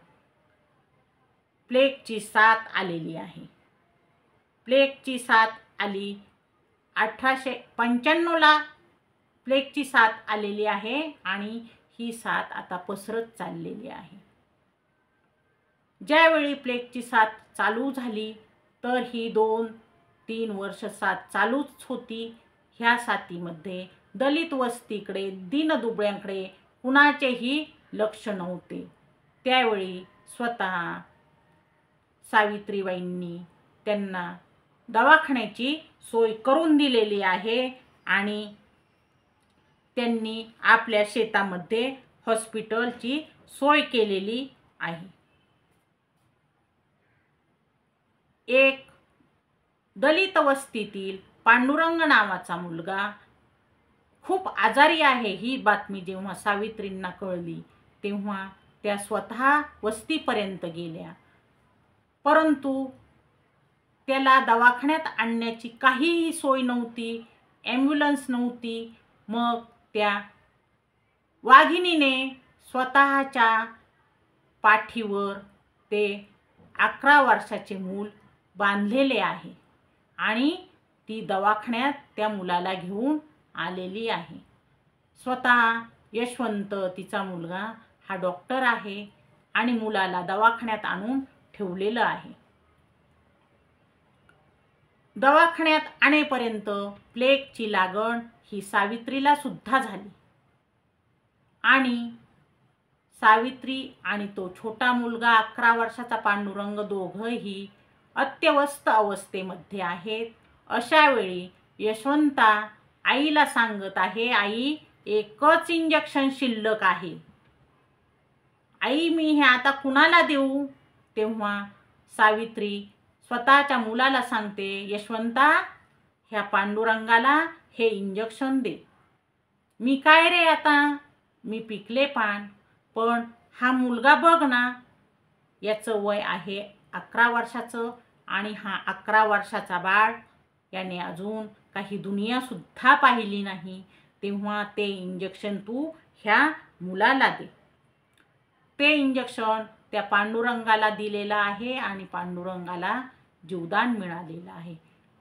प्लेगची साथ आलेली आहे. प्लेगची साथ आली. 1895 प्लेगची साथ आलेली आहे आणि ही साथ आता पसरत चाललेली आहे. ज्यावेळी प्लेगची साथ चालू झाली तर ही 2-3 वर्ष साथ चालूच होती. ह्या साथीमध्ये दलित वस्तीकडे, दीनदुबळ्यांकडे कुणाचेही लक्ष नव्हते. त्यावेळी स्वतः सावित्रीबाईंनी त्यांना दवाखान्याची सोय करून दिलेली आहे आणि त्यांनी आपल्या शेतामध्ये हॉस्पिटलची सोय केलेली आहे. एक दलित वस्तीतील पांडुरंग नावाचा मुलगा खूप आजारी आहे. ही बातमी जेव्हा सावित्रींना कळली तेव्हा त्या स्वतः वस्तीपर्यंत गेल्या, परंतु त्याला दवाखान्यात आणण्याची काहीही सोय नव्हती. ॲम्ब्युलन्स नव्हती. मग त्या वाघिणीने स्वतःच्या पाठीवर ते 11 वर्षाचे मूल बांधलेले आहे आणि ती दवाखान्यात त्या मुलाला घेऊन आलेली आहे. स्वतः यशवंत तिचा मुलगा हा डॉक्टर आहे आणि मुलाला दवाखान्यात आणून ठेवलेलं आहे. दवाखान्यात आणेपर्यंत प्लेगची लागण ही सावित्रीला सुद्धा झाली आणि सावित्री आणि तो छोटा मुलगा 11 वर्षाचा पांडुरंग दोघंही अत्यवस्थ अवस्थेमध्ये आहेत. अशा वेळी यशवंता आईला सांगत आहे, आई एकच इंजेक्शन शिल्लक आहे, आई मी हे आता कुणाला देऊ? तेव्हा सावित्री स्वतःच्या मुलाला सांगते, यशवंता ह्या पांडुरंगाला हे इंजेक्शन दे. मी काय रे आता, मी पिकले पण हा मुलगा बघ ना, याचं वय आहे 11 वर्षाचं आणि हा 11 वर्षाचा बाळ याने अजून काही दुनियासुद्धा पाहिली नाही. तेव्हा ते इंजेक्शन तू ह्या मुलाला दे. ते इंजेक्शन त्या पांडुरंगाला दिलेलं आहे आणि पांडुरंगाला जीवदान मिळालेलं आहे.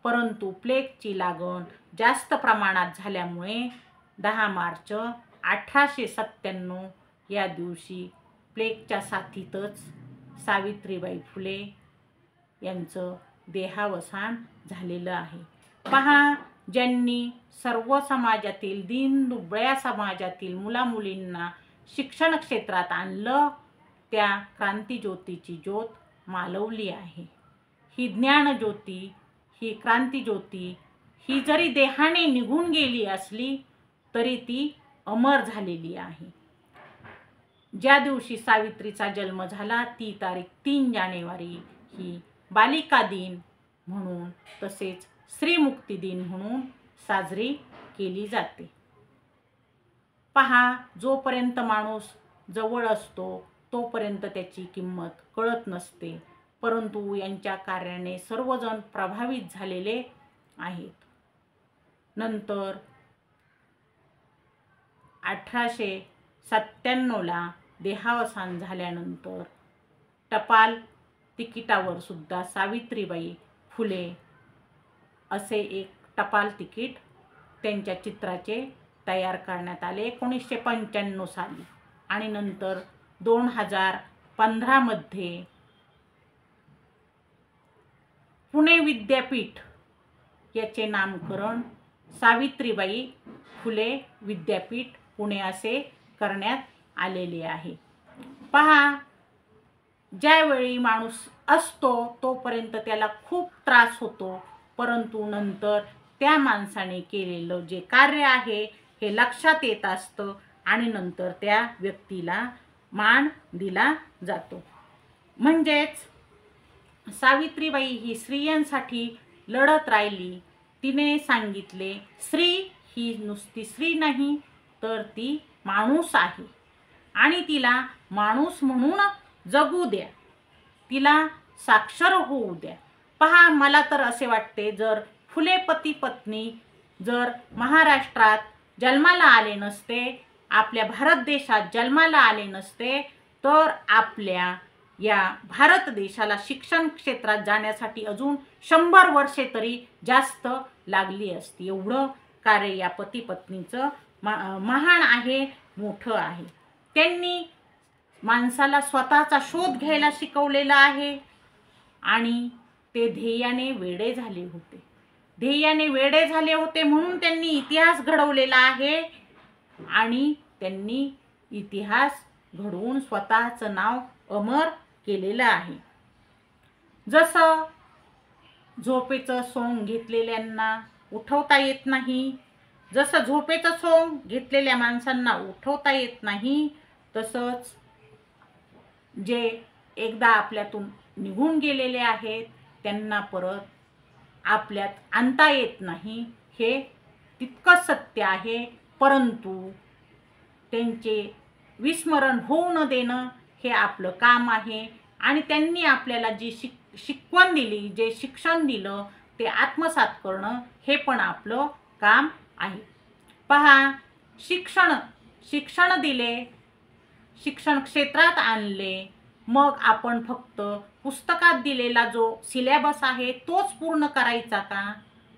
परंतु प्लेगची लागण जास्त प्रमाणात झाल्यामुळे 10 मार्च 1897 या दिवशी प्लेगच्या साथीतच सावित्रीबाई फुले यांचं देहावसान झालेलं आहे. पहा, ज्यांनी सर्व समाजातील दीनदुबळ्या समाजातील मुलामुलींना शिक्षण क्षेत्रात आणलं, त्या क्रांतिज्योतीची ज्योत मालवली आहे. ही ज्ञानज्योती, ही क्रांतिज्योती ही जरी देहाने निघून गेली असली तरी ती अमर झालेली आहे. ज्या दिवशी सावित्रीचा जन्म झाला ती तारीख 3 जानेवारी ही बालिका दिन म्हणून तसेच स्त्रीमुक्ती दिन म्हणून साजरी केली जाते. पहा, जोपर्यंत माणूस जवळ असतो तोपर्यंत त्याची किंमत कळत नसते, परंतु यांच्या कार्याने सर्वजण प्रभावित झालेले आहेत. नंतर 1897 देहावसान झाल्यानंतर टपाल तिकिटावर सुद्धा सावित्रीबाई फुले असे एक टपाल तिकीट त्यांच्या चित्राचे तयार करण्यात आले 1995 साली आणि नंतर 2015 मध्ये पुणे विद्यापीठ याचे नामकरण सावित्रीबाई फुले विद्यापीठ पुणे असे करण्यात आलेले आहे. पहा, ज्यावेळी माणूस असतो तोपर्यंत त्याला खूप त्रास होतो, परंतु नंतर त्या माणसाने केलेलं जे कार्य आहे हे लक्षात येत असतं आणि नंतर त्या व्यक्तीला मान दिला जातो. म्हणजेच सावित्रीबाई ही स्त्रियांसाठी लढत राहिली. तिने सांगितले, स्त्री ही नुसती स्त्री नाही तर ती माणूस आहे आणि तिला माणूस म्हणून जगू द्या, तिला साक्षर होऊ द्या. पहा, मला तर असे वाटते, जर फुले पती पत्नी जर महाराष्ट्रात जन्माला आले नसते, आपल्या भारत देशात जन्माला आले नसते, तर आपल्या या भारत देशाला शिक्षण क्षेत्रात जाण्यासाठी अजून 100 वर्षे तरी जास्त लागली असती. एवढं कार्य या पती पत्नीचं महान आहे, मोठं आहे. त्यांनी माणसाला स्वतःचा शोध घ्यायला शिकवलेला आहे आणि ते ध्येयाने वेडे झाले होते. ध्येयाने वेडे झाले होते म्हणून त्यांनी इतिहास घडवलेला आहे आणि त्यांनी इतिहास घडवून स्वतःचं नाव अमर केलेलं आहे. जसं झोपेचं सोंग घेतलेल्यांना उठवता येत नाही, जसं झोपेचं सोंग घेतलेल्या माणसांना उठवता येत नाही, तसंच जे एकदा आपल्यातून निघून गेलेले आहेत त्यांना परत आपल्यात आणता येत नाही, हे तितकंच सत्य आहे. परंतु त्यांचे विस्मरण होऊ न देणं हे आपलं काम आहे आणि त्यांनी आपल्याला जी शिकवण दिली, जे शिक्षण दिलं ते आत्मसात करणं हे पण आपलं काम आहे. पहा, शिक्षण दिले, शिक्षण क्षेत्रात आणले, मग आपण फक्त पुस्तकात दिलेला जो सिलेबस आहे तोच पूर्ण करायचा का?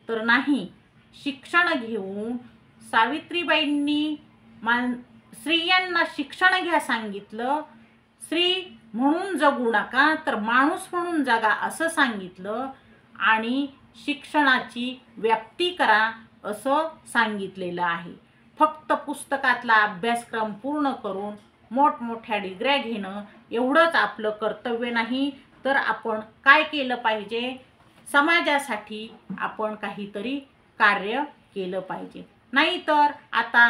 तर नाही. शिक्षण घेऊन सावित्रीबाईंनी स्त्रियांना शिक्षण घ्या सांगितलं. स्त्री म्हणून जगू नका, तर माणूस म्हणून जगा असं सांगितलं आणि शिक्षणाची व्याप्ती करा असं सांगितलेलं आहे. फक्त पुस्तकातला अभ्यासक्रम पूर्ण करून मोठमोठ्या डिग्र्या घेणं एवढंच आपलं कर्तव्य नाही, तर आपण काय केलं पाहिजे? समाजासाठी आपण काहीतरी कार्य केलं पाहिजे. नाहीतर आता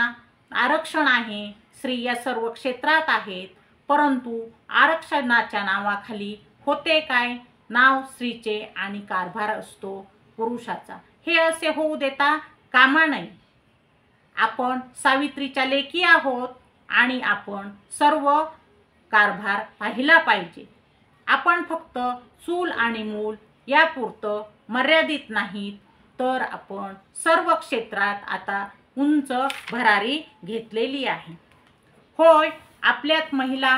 आरक्षण आहे, स्त्रिया सर्व क्षेत्रात आहेत, परंतु आरक्षणाच्या नावाखाली होते काय? नाव स्त्रीचे आणि कारभार असतो पुरुषाचा. हे असे होऊ देता कामा नये. आपण सावित्रीच्या लेकी आहोत आणि आपण सर्व कारभार पाहिला पाहिजे. आपण फक्त चूल आणि मूल यापुरतं मर्यादित नाहीत, तर आपण सर्व क्षेत्रात आता उंच भरारी घेतलेली आहे. होय, आपल्यात महिला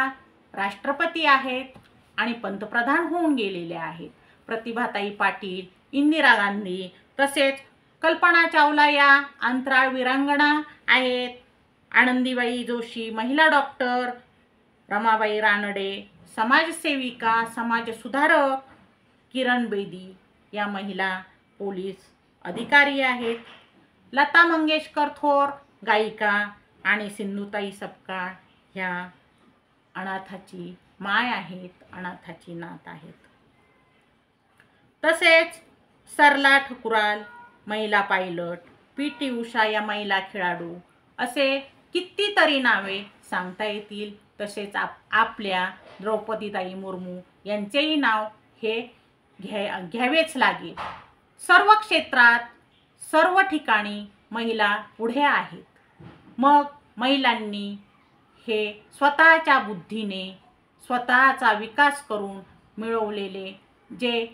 राष्ट्रपती आहेत आणि पंतप्रधान होऊन गेलेल्या आहेत. प्रतिभाताई पाटील, इंदिरा गांधी, तसेच कल्पना चावला या अंतराळ वीरांगणा आहेत. आनंदीबाई जोशी महिला डॉक्टर, रमाबाई रानडे समाजसेविका, समाजसुधारक, किरण बेदी या महिला पोलीस अधिकारी आहेत. लता मंगेशकर थोर गायिका आणि सिंधुताई सपकाळ ह्या अनाथाची माय आहेत, अनाथाची नात आहेत. तसेच सरला ठकुराल महिला पायलट, पी.टी. उषा या महिला खेळाडू, असे कितीतरी नावे सांगता येतील. तसेच आपल्या द्रौपदीताई मुर्मू यांचेही नाव हे घ्यावेच लागेल. सर्व क्षेत्रात, सर्व ठिकाणी महिला पुढे आहेत. मग महिलांनी हे स्वतःच्या बुद्धीने स्वतःचा विकास करून मिळवलेले जे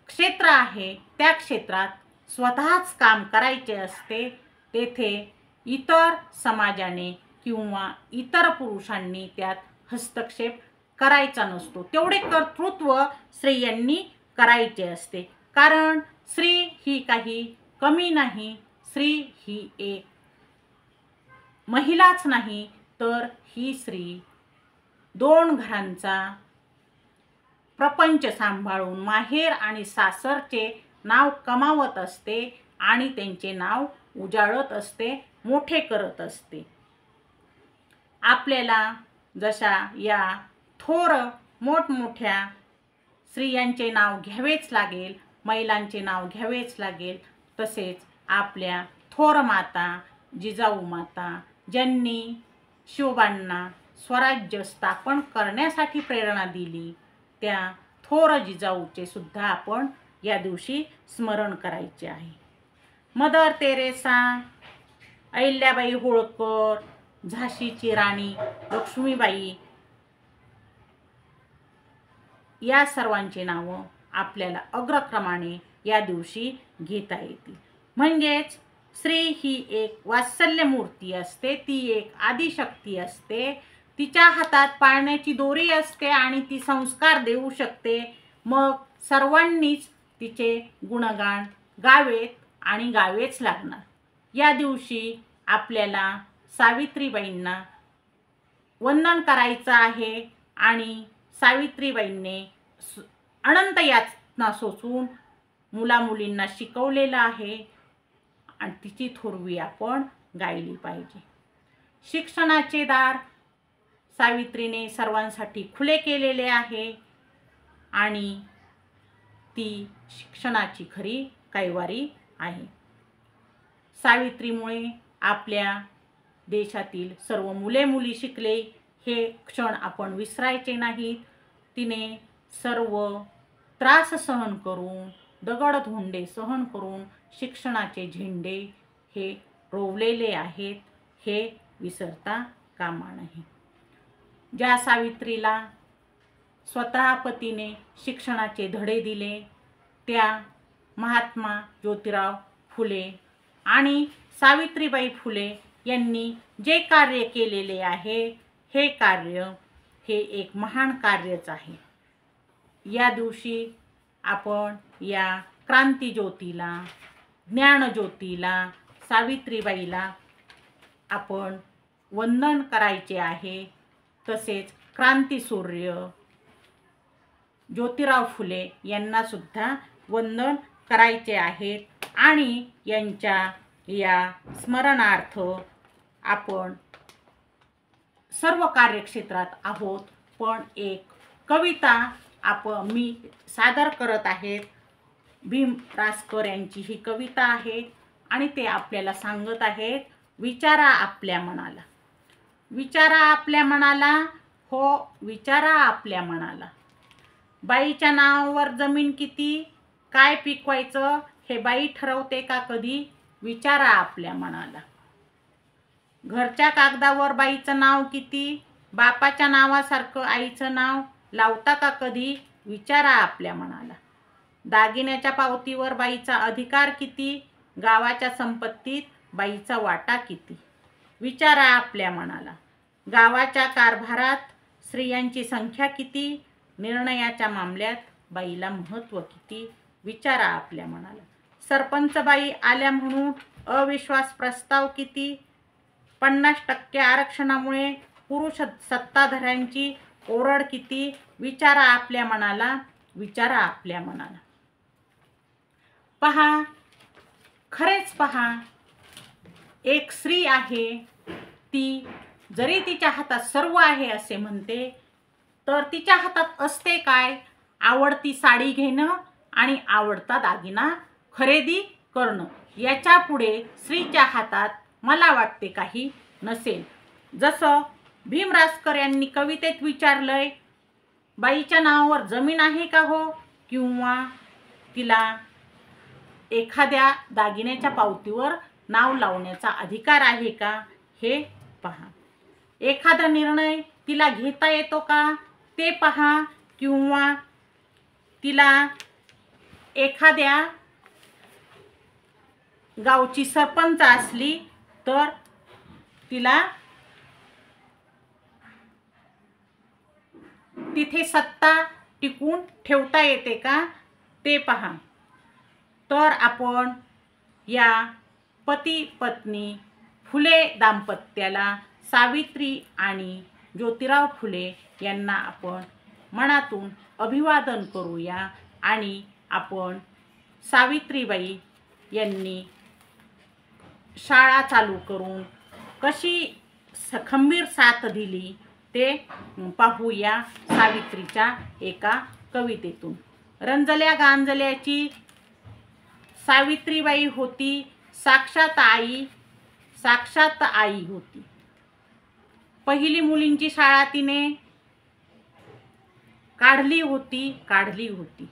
क्षेत्र आहे, त्या क्षेत्रात स्वतःच काम करायचे असते. तेथे इतर समाजाने किंवा इतर पुरुषांनी त्यात हस्तक्षेप करायचा नसतो. तेवढे कर्तृत्व स्त्रियांनी करायचे असते. कारण स्त्री ही काही कमी नाही. स्त्री ही एक महिलाच नाही, तर ही स्त्री 2 घरांचा प्रपंच सांभाळून माहेर आणि सासरचे नाव कमावत असते आणि त्यांचे नाव उजाळत असते, मोठे करत असते. आपल्याला जशा या थोर मोठमोठ्या स्त्रियांचे नाव घ्यावेच लागेल, महिलांचे नाव घ्यावेच लागेल, तसेच आपल्या थोर माता, जिजाऊ माता, ज्यांनी शिवबांना स्वराज्य स्थापन करण्यासाठी प्रेरणा दिली, त्या थोर जिजाऊचे सुद्धा आपण या दिवशी स्मरण करायचे आहे. मदर तेरेसा, अहिल्याबाई होळकर, झाशीची राणी लक्ष्मीबाई या सर्वांची नावं आपल्याला अग्रक्रमाने या दिवशी घेता येतील. म्हणजेच स्त्री ही एक वात्सल्य मूर्ती असते, ती एक आदिशक्ती असते. तिच्या हातात पाळण्याची दोरी असते आणि ती संस्कार देऊ शकते. मग सर्वांनीच तिचे गुणगान गावेत आणि गावेच लागणार. या दिवशी आपल्याला सावित्रीबाईंना वंदन करायचं आहे आणि सावित्रीबाईंनी अनंत यातना सोसून मुलामुलींना शिकवलेलं आहे आणि तिची थोरवी आपण गायली पाहिजे. शिक्षणाचे दार सावित्रीने सर्वांसाठी खुले केलेले आहे आणि ती शिक्षणाची खरी कैवारी आहे. सावित्रीमुळे आपल्या देशातील सर्व मुले मुली शिकले, हे क्षण आपण विसरायचे नाहीत. तिने सर्व त्रास सहन करून, दगडधोंडे सहन करून शिक्षणाचे झेंडे हे रोवलेले आहेत, हे विसरता कामा नये. ज्या सावित्रीला स्वतः पतीने शिक्षणाचे धडे दिले, त्या महात्मा ज्योतिराव फुले आणि सावित्रीबाई फुले यांनी जे कार्य केलेले आहे हे कार्य हे एक महान कार्यच आहे. या दिवशी आपण या क्रांतीज्योतीला, ज्ञानज्योतीला, सावित्रीबाईला आपण वंदन करायचे आहे. तसेच क्रांतीसूर्य ज्योतिराव फुले यांना सुद्धा वंदन करायचे आहेत आणि यांच्या या स्मरणार्थ आपण सर्व कार्यक्षेत्रात आहोत. पण एक कविता मी सादर करत आहेत. भीम रासकर यांची ही कविता आहे आणि ते आपल्याला सांगत आहेत, विचारा आपल्या मनाला. विचारा आपल्या मनाला, हो विचारा आपल्या मनाला. बाईच्या नावावर जमीन किती, काय पिकवायचं हे बाई ठरवते का कधी, विचारा आपल्या मनाला. घरच्या कागदावर बाईचं नाव किती, बापाच्या नावासारखं आईचं नाव लावता का कधी, विचारा आपल्या मनाला. दागिन्याच्या पावतीवर बाईचा अधिकार किती, गावाच्या संपत्तीत बाईचा वाटा किती, विचारा आपल्या मनाला. गावाच्या कारभारात स्त्रियांची संख्या किती, निर्णयाच्या मामल्यात बाईला महत्त्व किती, विचारा आपल्या मनाला. सरपंच बाई आल्या म्हणून अविश्वास प्रस्ताव किती, 50% आरक्षणामुळे पुरुष सत्ताधाऱ्यांची ओरड किती, विचारा आपल्या मनाला. विचारा आपल्या मनाला. पहा, खरेच पहा, एक स्त्री आहे, ती जरी तिच्या हातात सर्व आहे असे म्हणते, तर तिच्या हातात असते काय, आवडती साडी घेणं आणि आवडता दागिना खरेदी करणं. याच्या पुढे स्त्रीच्या हातात मला वाटते काही नसेल. जसं भीम रासकर यांनी कवितेत विचारलंय, बाईच्या नावावर जमीन आहे का हो, किंवा तिला एखाद्या दागिन्याच्या पावतीवर नाव लावण्याचा अधिकार आहे का, हे पहा. एखादा निर्णय तिला घेता येतो का ते पहा, किंवा तिला एखाद्या गावची सरपंच असली तर तिला तिथे सत्ता टिकून ठेवता येते का ते पहा. तर आपण या पती पत्नी फुले दाम्पत्याला, सावित्री आणि ज्योतिराव फुले यांना आपण मनातून अभिवादन करूया आणि आपण सावित्रीबाई यांनी शाळा चालू करून कशी खंबीर साथ दिली ते पाहूया सावित्रीच्या एका कवितेतून. रंजल्या गांजल्याची सावित्रीबाई होती, साक्षात आई होती. पहिली मुलींची शाळा तिने काढली होती.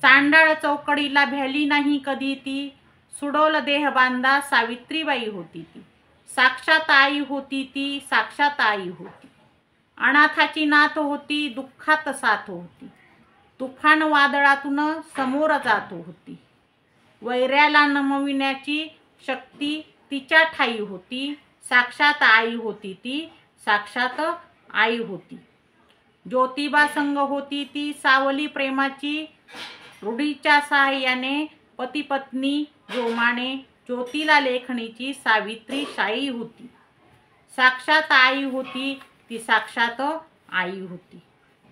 चांडाळ चौकडीला भ्याली नाही कधी ती, सुडोल देह बांधा सावित्रीबाई होती ती. साक्षात आई होती. अनाथाची नाथ होती, दुःखात साथ होती. तुफान वादळातून समोर जात होती. वैऱ्याला नमविण्याची शक्ती तिच्या ठाई होती. साक्षात आई होती. ज्योतिबा संग होती ती सावली प्रेमाची. रूढीच्या साहाय्याने पती पत्नी जोमाने ज्योतीला लेखणीची सावित्री शाई होती. साक्षात आई होती.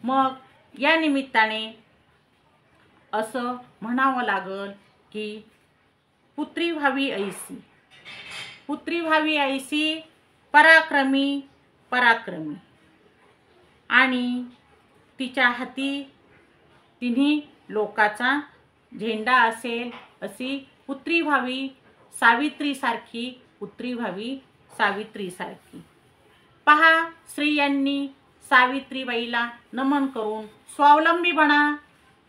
मग या निमित्ताने असं म्हणावं लागल की पुत्री व्हावी ऐसी पराक्रमी आणि तिच्या हाती तिन्ही लोकाचा झेंडा असेल अशी पुत्री व्हावी सावित्रीसारखी. पहा, स्त्रियांनी सावित्रीबाईला नमन करून स्वावलंबी बना.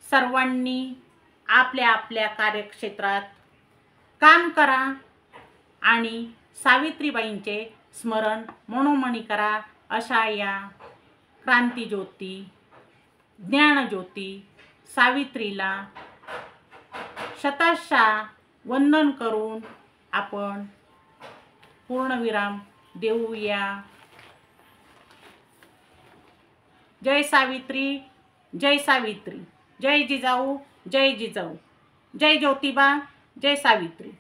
सर्वांनी आपल्या आपल्या कार्यक्षेत्रात काम करा आणि सावित्रीबाईंचे स्मरण मनोमनी करा. अशा या क्रांतीज्योती, ज्ञानज्योती सावित्रीला शतशः वंदन करून आपण पूर्णविराम देऊया. जय सावित्री, जय सावित्री, जय जिजाऊ, जय जिजाऊ, जय ज्योतिबा, जय सावित्री.